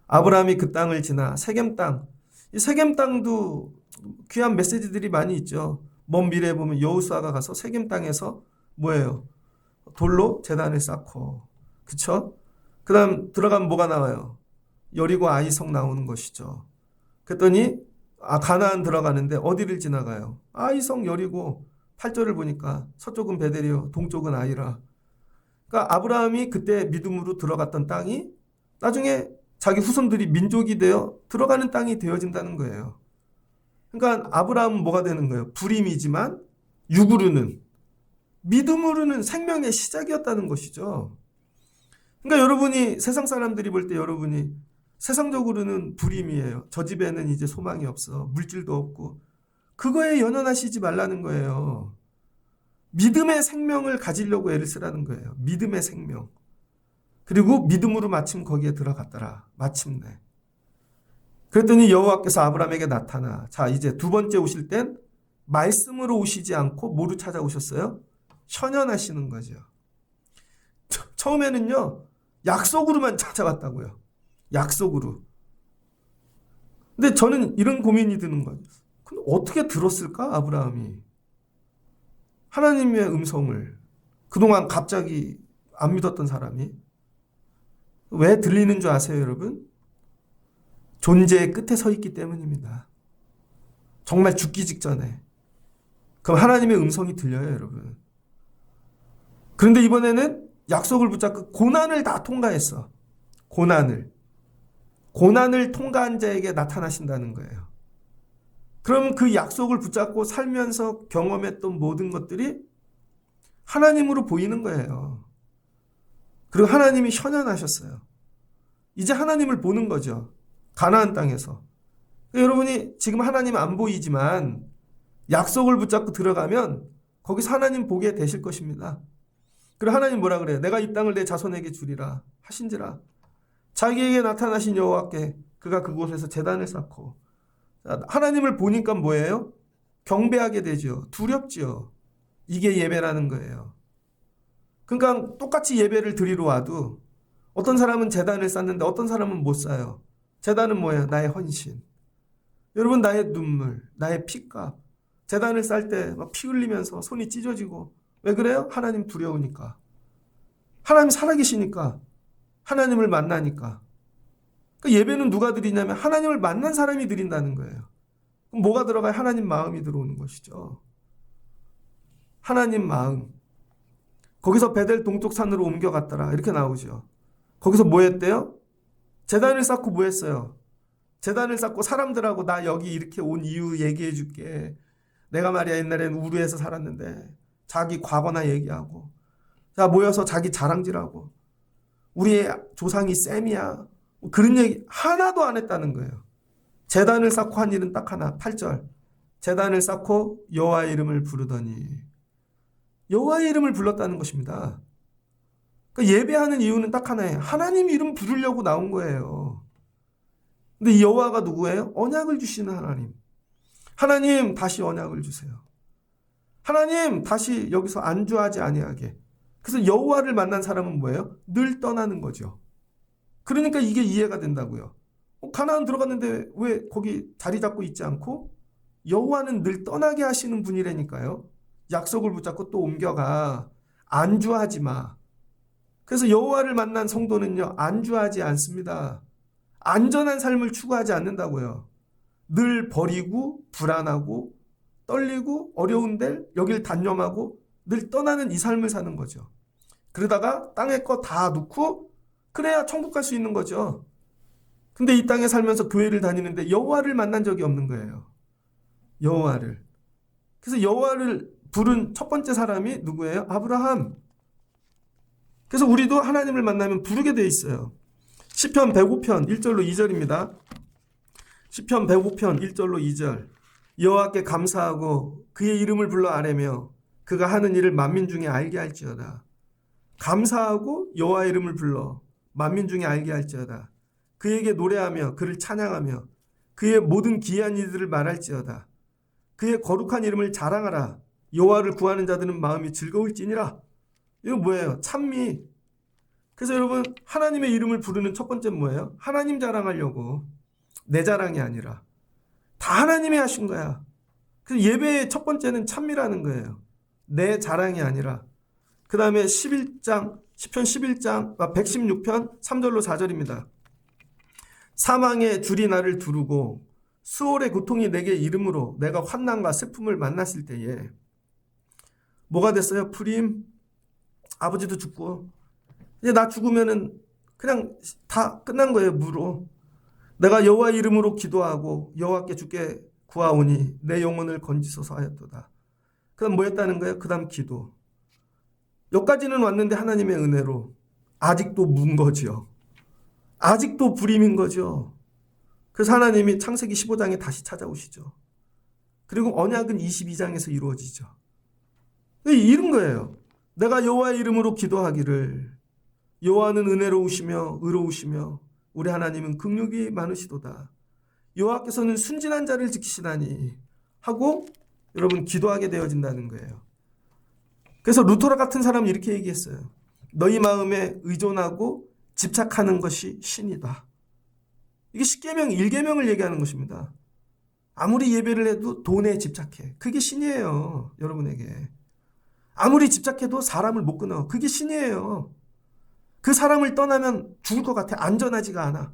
아브라함이 그 땅을 지나 세겜 땅. 이 세겜 땅도 귀한 메시지들이 많이 있죠. 먼 미래에 보면 여호수아가 가서 세겜 땅에서 뭐예요? 돌로 제단을 쌓고. 그쵸? 그 다음 들어가면 뭐가 나와요? 여리고 아이성 나오는 것이죠. 그랬더니 가나안 들어가는데 어디를 지나가요? 이 성 여리고 8절을 보니까 서쪽은 베델이요 동쪽은 아이라. 그러니까 아브라함이 그때 믿음으로 들어갔던 땅이 나중에 자기 후손들이 민족이 되어 들어가는 땅이 되어진다는 거예요. 그러니까 아브라함은 뭐가 되는 거예요? 불임이지만 육으로는, 믿음으로는 생명의 시작이었다는 것이죠. 그러니까 여러분이 세상 사람들이 볼 때 여러분이 세상적으로는 불임이에요. 저 집에는 이제 소망이 없어. 물질도 없고. 그거에 연연하시지 말라는 거예요. 믿음의 생명을 가지려고 애를 쓰라는 거예요. 믿음의 생명. 그리고 믿음으로 마침 거기에 들어갔더라. 마침내. 그랬더니 여호와께서 아브라함에게 나타나. 자, 이제 두 번째 오실 땐 말씀으로 오시지 않고 뭐로 찾아오셨어요? 현현하시는 거죠. 처음에는요, 약속으로만 찾아왔다고요. 약속으로. 근데 저는 이런 고민이 드는 거예요. 근데 어떻게 들었을까, 아브라함이? 하나님의 음성을. 그동안 갑자기 안 믿었던 사람이. 왜 들리는 줄 아세요, 여러분? 존재의 끝에 서 있기 때문입니다. 정말 죽기 직전에. 그럼 하나님의 음성이 들려요, 여러분. 그런데 이번에는 약속을 붙잡고 고난을 다 통과했어. 고난을 통과한 자에게 나타나신다는 거예요. 그럼 그 약속을 붙잡고 살면서 경험했던 모든 것들이 하나님으로 보이는 거예요. 그리고 하나님이 현현하셨어요. 이제 하나님을 보는 거죠. 가나안 땅에서. 여러분이 지금 하나님 안 보이지만 약속을 붙잡고 들어가면 거기서 하나님 보게 되실 것입니다. 그리고 하나님 뭐라 그래요? 내가 이 땅을 내 자손에게 주리라 하신지라. 자기에게 나타나신 여호와께 그가 그곳에서 제단을 쌓고. 하나님을 보니까 뭐예요? 경배하게 되죠. 두렵죠. 이게 예배라는 거예요. 그러니까 똑같이 예배를 드리러 와도 어떤 사람은 제단을 쌓는데 어떤 사람은 못 쌓아요. 제단은 뭐예요? 나의 헌신. 여러분, 나의 눈물, 나의 피값. 제단을 쌓을 때 막 피 흘리면서 손이 찢어지고. 왜 그래요? 하나님 두려우니까. 하나님 살아계시니까. 하나님을 만나니까. 그러니까 예배는 누가 드리냐면 하나님을 만난 사람이 드린다는 거예요. 그럼 뭐가 들어가요? 하나님 마음이 들어오는 것이죠. 하나님 마음. 거기서 베델 동쪽 산으로 옮겨갔더라. 이렇게 나오죠. 거기서 뭐 했대요? 제단을 쌓고 뭐 했어요? 제단을 쌓고 사람들하고 나 여기 이렇게 온 이유 얘기해 줄게. 내가 말이야 옛날엔 우르에서 살았는데 자기 과거나 얘기하고 자 모여서 자기 자랑질하고 우리의 조상이 셈이야. 그런 얘기 하나도 안 했다는 거예요. 제단을 쌓고 한 일은 딱 하나. 8절. 제단을 쌓고 여호와의 이름을 부르더니 여호와의 이름을 불렀다는 것입니다. 그러니까 예배하는 이유는 딱 하나예요. 하나님 이름 부르려고 나온 거예요. 근데 이 여호와가 누구예요? 언약을 주시는 하나님. 하나님 다시 언약을 주세요. 하나님 다시 여기서 안주하지 아니하게. 그래서 여호와를 만난 사람은 뭐예요? 늘 떠나는 거죠. 그러니까 이게 이해가 된다고요. 가나안 들어갔는데 왜 거기 자리 잡고 있지 않고 여호와는 늘 떠나게 하시는 분이라니까요. 약속을 붙잡고 또 옮겨가. 안주하지 마. 그래서 여호와를 만난 성도는요. 안주하지 않습니다. 안전한 삶을 추구하지 않는다고요. 늘 버리고 불안하고 떨리고 어려운 데 여길 단념하고 늘 떠나는 이 삶을 사는 거죠. 그러다가 땅에 거 다 놓고 그래야 천국 갈 수 있는 거죠. 근데 이 땅에 살면서 교회를 다니는데 여호와를 만난 적이 없는 거예요. 여호와를. 그래서 여호와를 부른 첫 번째 사람이 누구예요? 아브라함. 그래서 우리도 하나님을 만나면 부르게 돼 있어요. 시편 105편 1절로 2절입니다. 시편 105편 1절로 2절. 여호와께 감사하고 그의 이름을 불러 아뢰며 그가 하는 일을 만민 중에 알게 할지어다. 감사하고 여호와의 이름을 불러 만민 중에 알게 할지어다. 그에게 노래하며 그를 찬양하며 그의 모든 기이한 일들을 말할지어다. 그의 거룩한 이름을 자랑하라. 여호와를 구하는 자들은 마음이 즐거울지니라. 이건 뭐예요? 찬미. 그래서 여러분 하나님의 이름을 부르는 첫 번째는 뭐예요? 하나님 자랑하려고. 내 자랑이 아니라 다 하나님이 하신 거야. 그래서 예배의 첫 번째는 찬미라는 거예요. 내 자랑이 아니라. 그 다음에 11장 시편 11장 116편 3절로 4절입니다. 사망의 줄이 나를 두르고 수월의 고통이 내게 이름으로 내가 환난과 슬픔을 만났을 때에 뭐가 됐어요? 프림, 아버지도 죽고 이제 나 죽으면은 그냥 다 끝난 거예요. 무로. 내가 여호와 이름으로 기도하고 여호와께 주께 구하오니 내 영혼을 건지소서 하였도다. 그 다음 뭐였다는 거예요? 그 다음 기도. 여기까지는 왔는데 하나님의 은혜로 아직도 문 거지요. 아직도 불임인 거죠. 그래서 하나님이 창세기 15장에 다시 찾아오시죠. 그리고 언약은 22장에서 이루어지죠. 이런 거예요. 내가 여호와의 이름으로 기도하기를 여호와는 은혜로우시며 의로우시며 우리 하나님은 긍휼이 많으시도다. 여호와께서는 순진한 자를 지키시다니 하고 여러분 기도하게 되어진다는 거예요. 그래서 루터라 같은 사람이 이렇게 얘기했어요. 너희 마음에 의존하고 집착하는 것이 신이다. 이게 10계명, 1계명을 얘기하는 것입니다. 아무리 예배를 해도 돈에 집착해. 그게 신이에요. 여러분에게. 아무리 집착해도 사람을 못 끊어. 그게 신이에요. 그 사람을 떠나면 죽을 것 같아. 안전하지가 않아.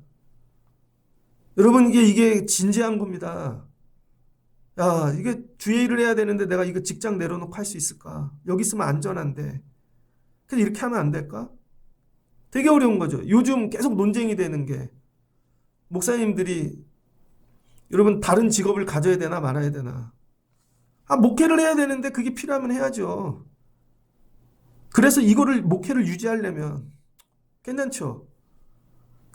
여러분 이게 진지한 겁니다. 야, 이게 주의 일을 해야 되는데 내가 이거 직장 내려놓고 할 수 있을까? 여기 있으면 안전한데. 그래서 이렇게 하면 안 될까? 되게 어려운 거죠. 요즘 계속 논쟁이 되는 게 목사님들이 여러분 다른 직업을 가져야 되나 말아야 되나. 목회를 해야 되는데 그게 필요하면 해야죠. 그래서 이거를 목회를 유지하려면 괜찮죠.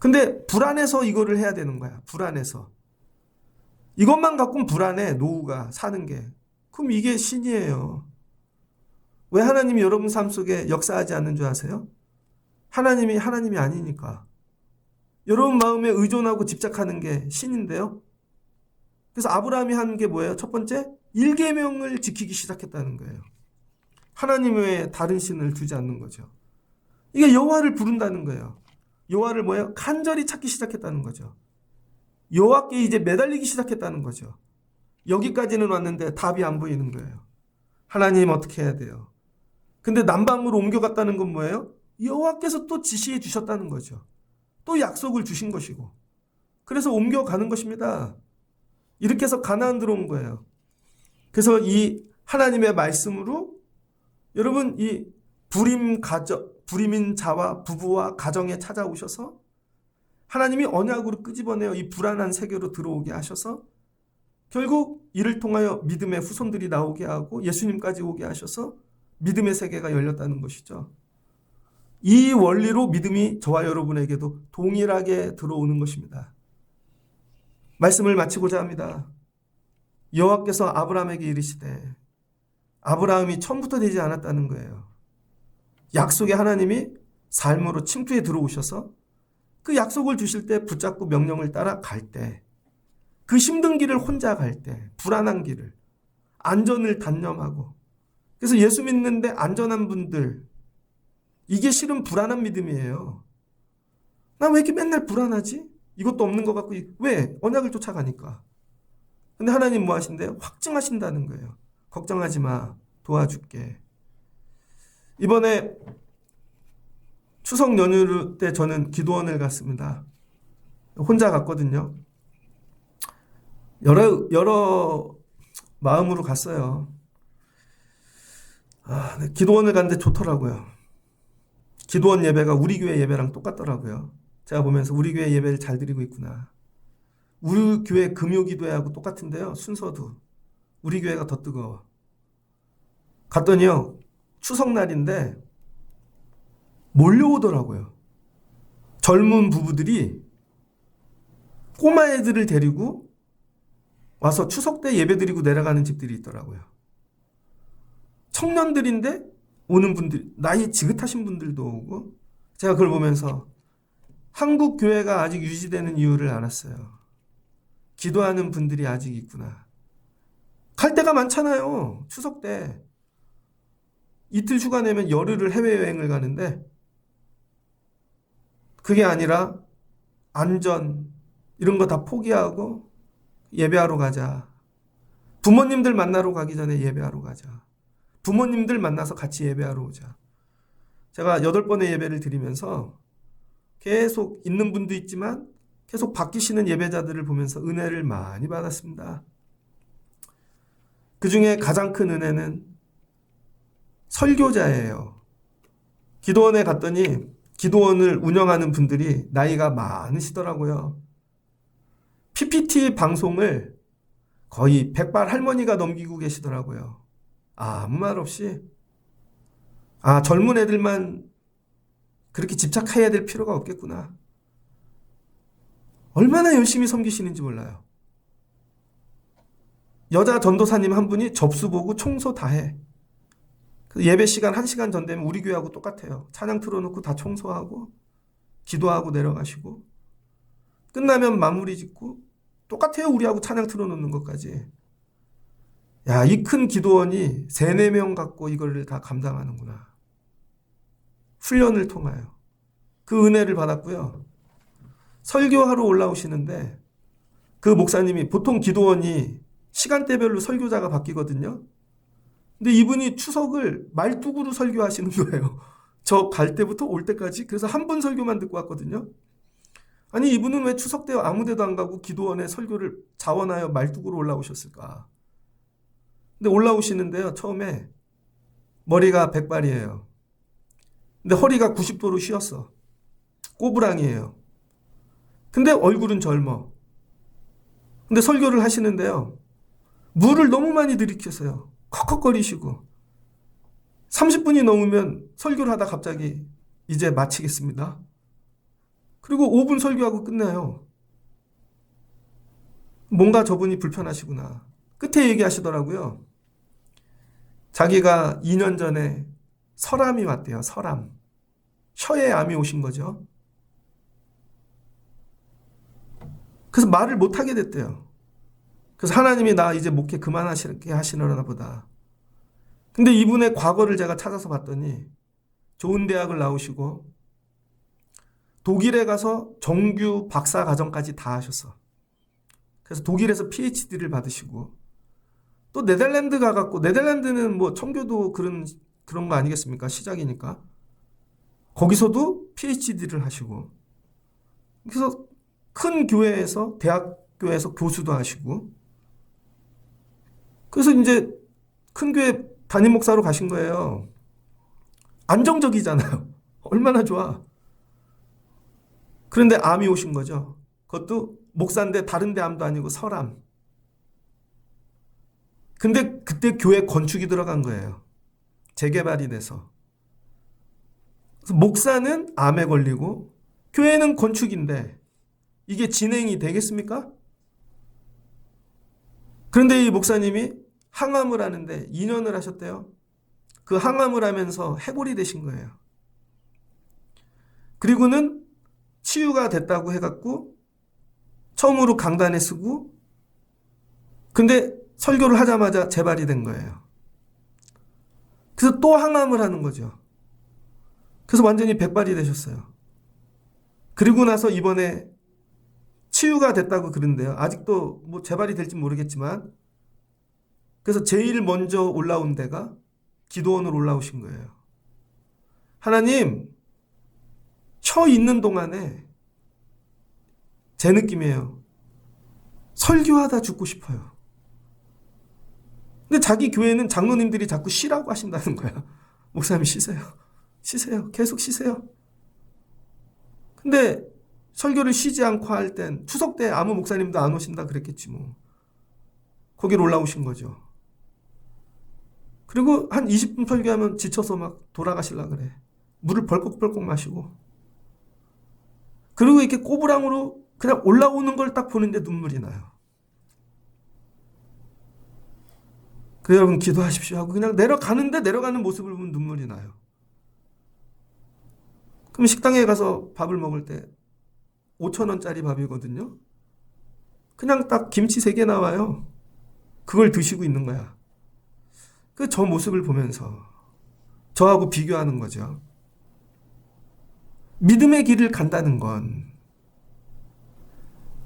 근데 불안해서 이거를 해야 되는 거야. 불안해서. 이것만 갖고는 불안해. 노후가 사는 게. 그럼 이게 신이에요. 왜 하나님이 여러분 삶 속에 역사하지 않는 줄 아세요? 하나님이 아니니까. 여러분 마음에 의존하고 집착하는 게 신인데요. 그래서 아브라함이 한 게 뭐예요? 첫 번째, 1계명을 지키기 시작했다는 거예요. 하나님 외에 다른 신을 두지 않는 거죠. 이게 여호와를 부른다는 거예요. 여호와를 뭐예요? 간절히 찾기 시작했다는 거죠. 여호와께 이제 매달리기 시작했다는 거죠. 여기까지는 왔는데 답이 안 보이는 거예요. 하나님 어떻게 해야 돼요? 근데 남방으로 옮겨갔다는 건 뭐예요? 여호와께서 또 지시해 주셨다는 거죠. 또 약속을 주신 것이고. 그래서 옮겨가는 것입니다. 이렇게 해서 가나안 들어온 거예요. 그래서 이 하나님의 말씀으로 여러분 이 불임인 자와 부부와 가정에 찾아오셔서 하나님이 언약으로 끄집어내어 이 불안한 세계로 들어오게 하셔서 결국 이를 통하여 믿음의 후손들이 나오게 하고 예수님까지 오게 하셔서 믿음의 세계가 열렸다는 것이죠. 이 원리로 믿음이 저와 여러분에게도 동일하게 들어오는 것입니다. 말씀을 마치고자 합니다. 여호와께서 아브라함에게 이르시되 아브라함이 처음부터 되지 않았다는 거예요. 약속의 하나님이 삶으로 침투에 들어오셔서 그 약속을 주실 때 붙잡고 명령을 따라 갈 때, 그 힘든 길을 혼자 갈 때, 불안한 길을, 안전을 단념하고, 그래서 예수 믿는데 안전한 분들, 이게 실은 불안한 믿음이에요. 나 왜 이렇게 맨날 불안하지? 이것도 없는 것 같고, 왜? 언약을 쫓아가니까. 근데 하나님 뭐 하신대요? 확증하신다는 거예요. 걱정하지 마. 도와줄게. 이번에 추석 연휴 때 저는 기도원을 갔습니다. 혼자 갔거든요. 여러 마음으로 갔어요. 기도원을 갔는데 좋더라고요. 기도원 예배가 우리 교회 예배랑 똑같더라고요. 제가 보면서 우리 교회 예배를 잘 드리고 있구나. 우리 교회 금요 기도회하고 똑같은데요. 순서도. 우리 교회가 더 뜨거워. 갔더니요. 추석날인데 몰려오더라고요. 젊은 부부들이 꼬마 애들을 데리고 와서 추석 때 예배 드리고 내려가는 집들이 있더라고요. 청년들인데 오는 분들, 나이 지긋하신 분들도 오고, 제가 그걸 보면서 한국 교회가 아직 유지되는 이유를 알았어요. 기도하는 분들이 아직 있구나. 갈 데가 많잖아요. 추석 때. 이틀 휴가 내면 열흘을 해외여행을 가는데 그게 아니라 안전 이런 거 다 포기하고 예배하러 가자. 부모님들 만나러 가기 전에 예배하러 가자. 부모님들 만나서 같이 예배하러 오자. 제가 8번의 예배를 드리면서 계속 있는 분도 있지만 계속 바뀌시는 예배자들을 보면서 은혜를 많이 받았습니다. 그 중에 가장 큰 은혜는 설교자예요. 기도원에 갔더니 기도원을 운영하는 분들이 나이가 많으시더라고요. PPT 방송을 거의 백발 할머니가 넘기고 계시더라고요. 아무 말 없이 젊은 애들만 그렇게 집착해야 될 필요가 없겠구나. 얼마나 열심히 섬기시는지 몰라요. 여자 전도사님 한 분이 접수 보고 청소 다 해. 예배 시간 1시간 전 되면 우리 교회하고 똑같아요. 찬양 틀어놓고 다 청소하고 기도하고 내려가시고 끝나면 마무리 짓고 똑같아요. 우리하고 찬양 틀어놓는 것까지. 야, 이 큰 기도원이 3, 4명 갖고 이걸 다 감당하는구나. 훈련을 통하여. 그 은혜를 받았고요. 설교하러 올라오시는데 그 목사님이 보통 기도원이 시간대별로 설교자가 바뀌거든요. 근데 이분이 추석을 말뚝으로 설교하시는 거예요. 저 갈 때부터 올 때까지. 그래서 한 분 설교만 듣고 왔거든요. 아니 이분은 왜 추석 때 아무 데도 안 가고 기도원에 설교를 자원하여 말뚝으로 올라오셨을까? 근데 올라오시는데요. 처음에 머리가 백발이에요. 근데 허리가 90도로 휘었어. 꼬부랑이에요. 근데 얼굴은 젊어. 근데 설교를 하시는데요. 물을 너무 많이 들이켰어요. 컥컥거리시고 30분이 넘으면 설교를 하다 갑자기 이제 마치겠습니다. 그리고 5분 설교하고 끝나요. 뭔가 저분이 불편하시구나. 끝에 얘기하시더라고요. 자기가 2년 전에 설암이 왔대요. 설암. 혀에 암이 오신 거죠. 그래서 말을 못하게 됐대요. 그래서 하나님이 나 이제 목회 그만하시게 하시려나 보다. 근데 이분의 과거를 제가 찾아서 봤더니 좋은 대학을 나오시고 독일에 가서 정규 박사 과정까지 다 하셨어. 그래서 독일에서 PhD를 받으시고 또 네덜란드 가갖고 네덜란드는 뭐 청교도 그런 거 아니겠습니까? 시작이니까. 거기서도 PhD를 하시고 그래서 큰 교회에서 대학교에서 교수도 하시고 그래서 이제 큰 교회 담임 목사로 가신 거예요. 안정적이잖아요. 얼마나 좋아. 그런데 암이 오신 거죠. 그것도 목사인데 다른 데 암도 아니고 설암. 근데 그때 교회 건축이 들어간 거예요. 재개발이 돼서. 그래서 목사는 암에 걸리고 교회는 건축인데 이게 진행이 되겠습니까? 그런데 이 목사님이 항암을 하는데 2년을 하셨대요. 그 항암을 하면서 해골이 되신 거예요. 그리고는 치유가 됐다고 해갖고 처음으로 강단에 쓰고 근데 설교를 하자마자 재발이 된 거예요. 그래서 또 항암을 하는 거죠. 그래서 완전히 백발이 되셨어요. 그리고 나서 이번에 치유가 됐다고 그러는데요. 아직도 뭐 재발이 될지 모르겠지만 그래서 제일 먼저 올라온 데가 기도원으로 올라오신 거예요. 하나님, 혀 있는 동안에 제 느낌이에요. 설교하다 죽고 싶어요. 근데 자기 교회는 장로님들이 자꾸 쉬라고 하신다는 거야. 목사님 쉬세요. 쉬세요. 계속 쉬세요. 근데 설교를 쉬지 않고 할 땐 추석 때 아무 목사님도 안 오신다 그랬겠지 뭐. 거기로 올라오신 거죠. 그리고 한 20분 설교하면 지쳐서 막 돌아가시려 그래. 물을 벌컥벌컥 마시고. 그리고 이렇게 꼬부랑으로 그냥 올라오는 걸 딱 보는데 눈물이 나요. 그래서 여러분 기도하십시오 하고 그냥 내려가는 모습을 보면 눈물이 나요. 그럼 식당에 가서 밥을 먹을 때 5,000원짜리 밥이거든요. 그냥 딱 김치 3개 나와요. 그걸 드시고 있는 거야. 그 저 모습을 보면서 저하고 비교하는 거죠. 믿음의 길을 간다는 건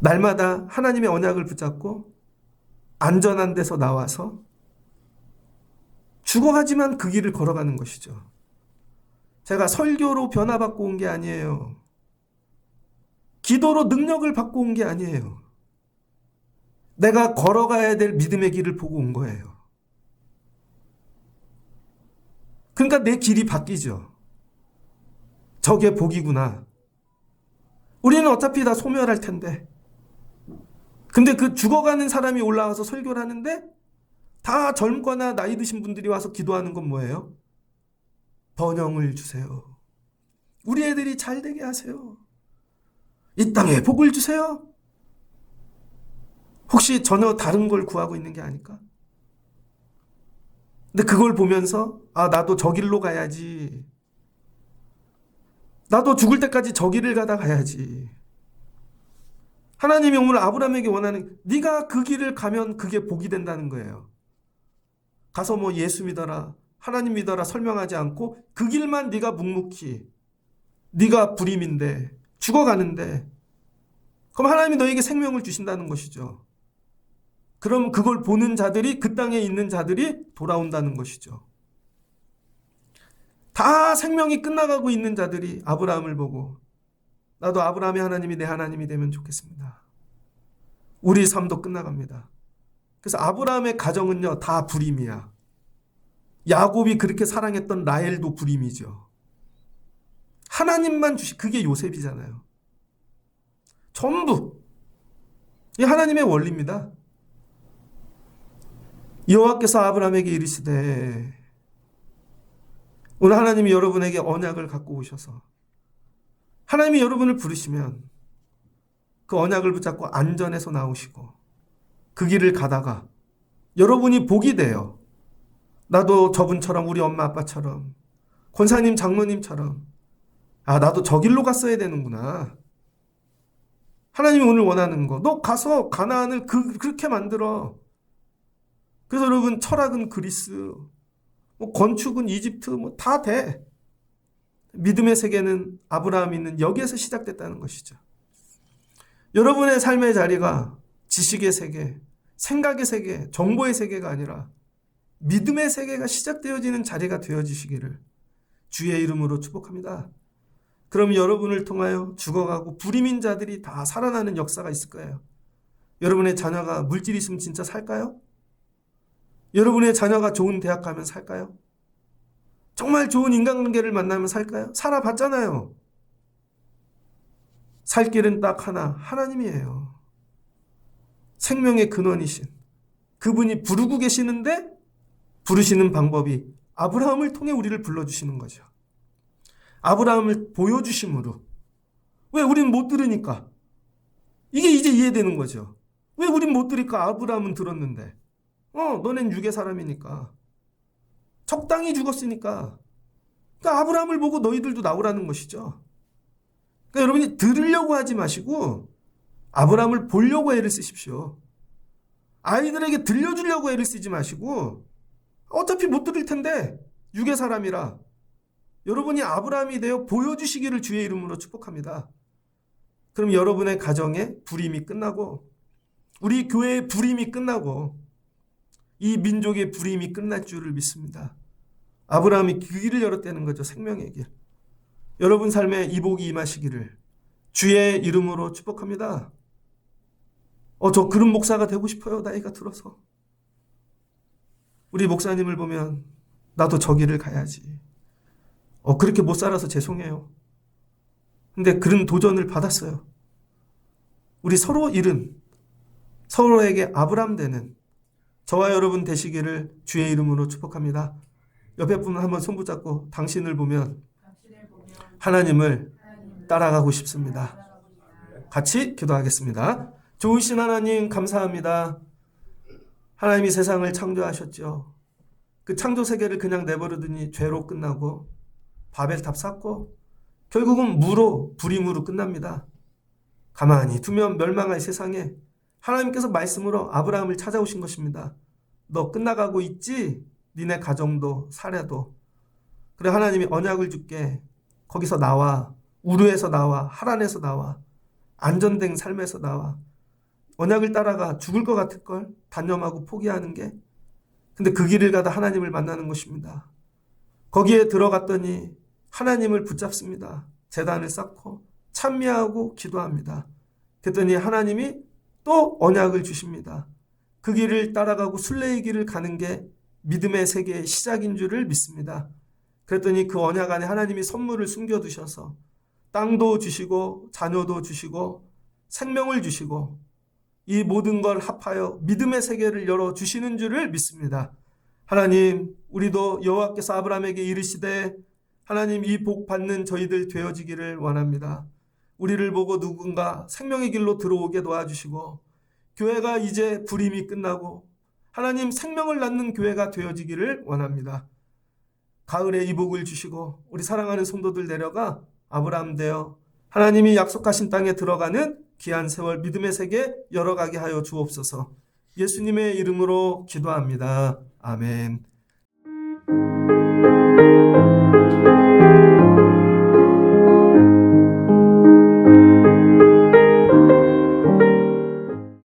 날마다 하나님의 언약을 붙잡고 안전한 데서 나와서 죽어가지만 그 길을 걸어가는 것이죠. 제가 설교로 변화받고 온 게 아니에요. 기도로 능력을 받고 온 게 아니에요. 내가 걸어가야 될 믿음의 길을 보고 온 거예요. 그러니까 내 길이 바뀌죠. 저게 복이구나. 우리는 어차피 다 소멸할 텐데. 근데 그 죽어가는 사람이 올라와서 설교를 하는데 다 젊거나 나이 드신 분들이 와서 기도하는 건 뭐예요? 번영을 주세요. 우리 애들이 잘 되게 하세요. 이 땅에 복을 주세요. 혹시 전혀 다른 걸 구하고 있는 게 아닐까? 근데 그걸 보면서 나도 저 길로 가야지. 나도 죽을 때까지 저 길을 가다 가야지. 하나님이 오늘 아브라함에게 원하는 네가 그 길을 가면 그게 복이 된다는 거예요. 가서 뭐 예수 믿어라, 하나님 믿어라 설명하지 않고 그 길만 네가 묵묵히 네가 불임인데 죽어가는데 그럼 하나님이 너에게 생명을 주신다는 것이죠. 그럼 그걸 보는 자들이 그 땅에 있는 자들이 돌아온다는 것이죠. 다 생명이 끝나가고 있는 자들이 아브라함을 보고 나도 아브라함의 하나님이 내 하나님이 되면 좋겠습니다. 우리 삶도 끝나갑니다. 그래서 아브라함의 가정은요 다 불임이야. 야곱이 그렇게 사랑했던 라헬도 불임이죠. 하나님만 그게 요셉이잖아요. 전부 이 하나님의 원리입니다. 여호와께서 아브라함에게 이르시되 오늘 하나님이 여러분에게 언약을 갖고 오셔서 하나님이 여러분을 부르시면 그 언약을 붙잡고 안전에서 나오시고 그 길을 가다가 여러분이 복이 돼요. 나도 저분처럼 우리 엄마 아빠처럼 권사님 장로님처럼 나도 저 길로 갔어야 되는구나. 하나님이 오늘 원하는 거 너 가서 가나안을 그렇게 만들어. 그래서 여러분 철학은 그리스 뭐 건축은 이집트 뭐 다 돼. 믿음의 세계는 아브라함이 있는 여기에서 시작됐다는 것이죠. 여러분의 삶의 자리가 지식의 세계, 생각의 세계, 정보의 세계가 아니라 믿음의 세계가 시작되어지는 자리가 되어지시기를 주의 이름으로 축복합니다. 그럼 여러분을 통하여 죽어가고 불임인 자들이 다 살아나는 역사가 있을 거예요. 여러분의 자녀가 물질이 있으면 진짜 살까요? 여러분의 자녀가 좋은 대학 가면 살까요? 정말 좋은 인간관계를 만나면 살까요? 살아봤잖아요. 살 길은 딱 하나, 하나님이에요. 생명의 근원이신 그분이 부르고 계시는데 부르시는 방법이 아브라함을 통해 우리를 불러주시는 거죠. 아브라함을 보여주심으로. 왜 우리는 못 들으니까? 이게 이제 이해되는 거죠. 왜 우린 못 들으니까 아브라함은 들었는데 너넨 육의 사람이니까 적당히 죽었으니까. 그러니까 아브라함을 보고 너희들도 나오라는 것이죠. 그러니까 여러분이 들으려고 하지 마시고 아브라함을 보려고 애를 쓰십시오. 아이들에게 들려주려고 애를 쓰지 마시고 어차피 못 들을 텐데 육의 사람이라 여러분이 아브라함이 되어 보여주시기를 주의 이름으로 축복합니다. 그럼 여러분의 가정에 불임이 끝나고 우리 교회의 불임이 끝나고 이 민족의 불임이 끝날 줄을 믿습니다. 아브라함이 그 길을 열었다는 거죠. 생명의 길. 여러분 삶에 이 복이 임하시기를 주의 이름으로 축복합니다. 저 그런 목사가 되고 싶어요. 나이가 들어서. 우리 목사님을 보면 나도 저 길을 가야지. 그렇게 못 살아서 죄송해요. 근데 그런 도전을 받았어요. 우리 서로 잃은 서로에게 아브라함 되는 저와 여러분 되시기를 주의 이름으로 축복합니다. 옆에 분 한번 손 붙잡고 당신을 보면 하나님을 따라가고 싶습니다. 같이 기도하겠습니다. 좋으신 하나님 감사합니다. 하나님이 세상을 창조하셨죠. 그 창조 세계를 그냥 내버려두니 죄로 끝나고 바벨탑 쌓고 결국은 무로 불임으로 끝납니다. 가만히 두면 멸망할 세상에 하나님께서 말씀으로 아브라함을 찾아오신 것입니다. 너 끝나가고 있지? 니네 가정도 사례도. 그래 하나님이 언약을 줄게. 거기서 나와. 우르에서 나와. 하란에서 나와. 안전된 삶에서 나와. 언약을 따라가. 죽을 것 같을걸? 단념하고 포기하는 게. 근데 그 길을 가다 하나님을 만나는 것입니다. 거기에 들어갔더니 하나님을 붙잡습니다. 제단을 쌓고 찬미하고 기도합니다. 그랬더니 하나님이 또 언약을 주십니다. 그 길을 따라가고 순례의 길을 가는 게 믿음의 세계의 시작인 줄을 믿습니다. 그랬더니 그 언약 안에 하나님이 선물을 숨겨두셔서 땅도 주시고 자녀도 주시고 생명을 주시고 이 모든 걸 합하여 믿음의 세계를 열어주시는 줄을 믿습니다. 하나님, 우리도 여호와께서 아브라함에게 이르시되 하나님 이 복 받는 저희들 되어지기를 원합니다. 우리를 보고 누군가 생명의 길로 들어오게 도와주시고 교회가 이제 불임이 끝나고 하나님 생명을 낳는 교회가 되어지기를 원합니다. 가을에 이복을 주시고 우리 사랑하는 성도들 내려가 아브라함 되어 하나님이 약속하신 땅에 들어가는 귀한 세월 믿음의 세계 열어가게 하여 주옵소서. 예수님의 이름으로 기도합니다. 아멘.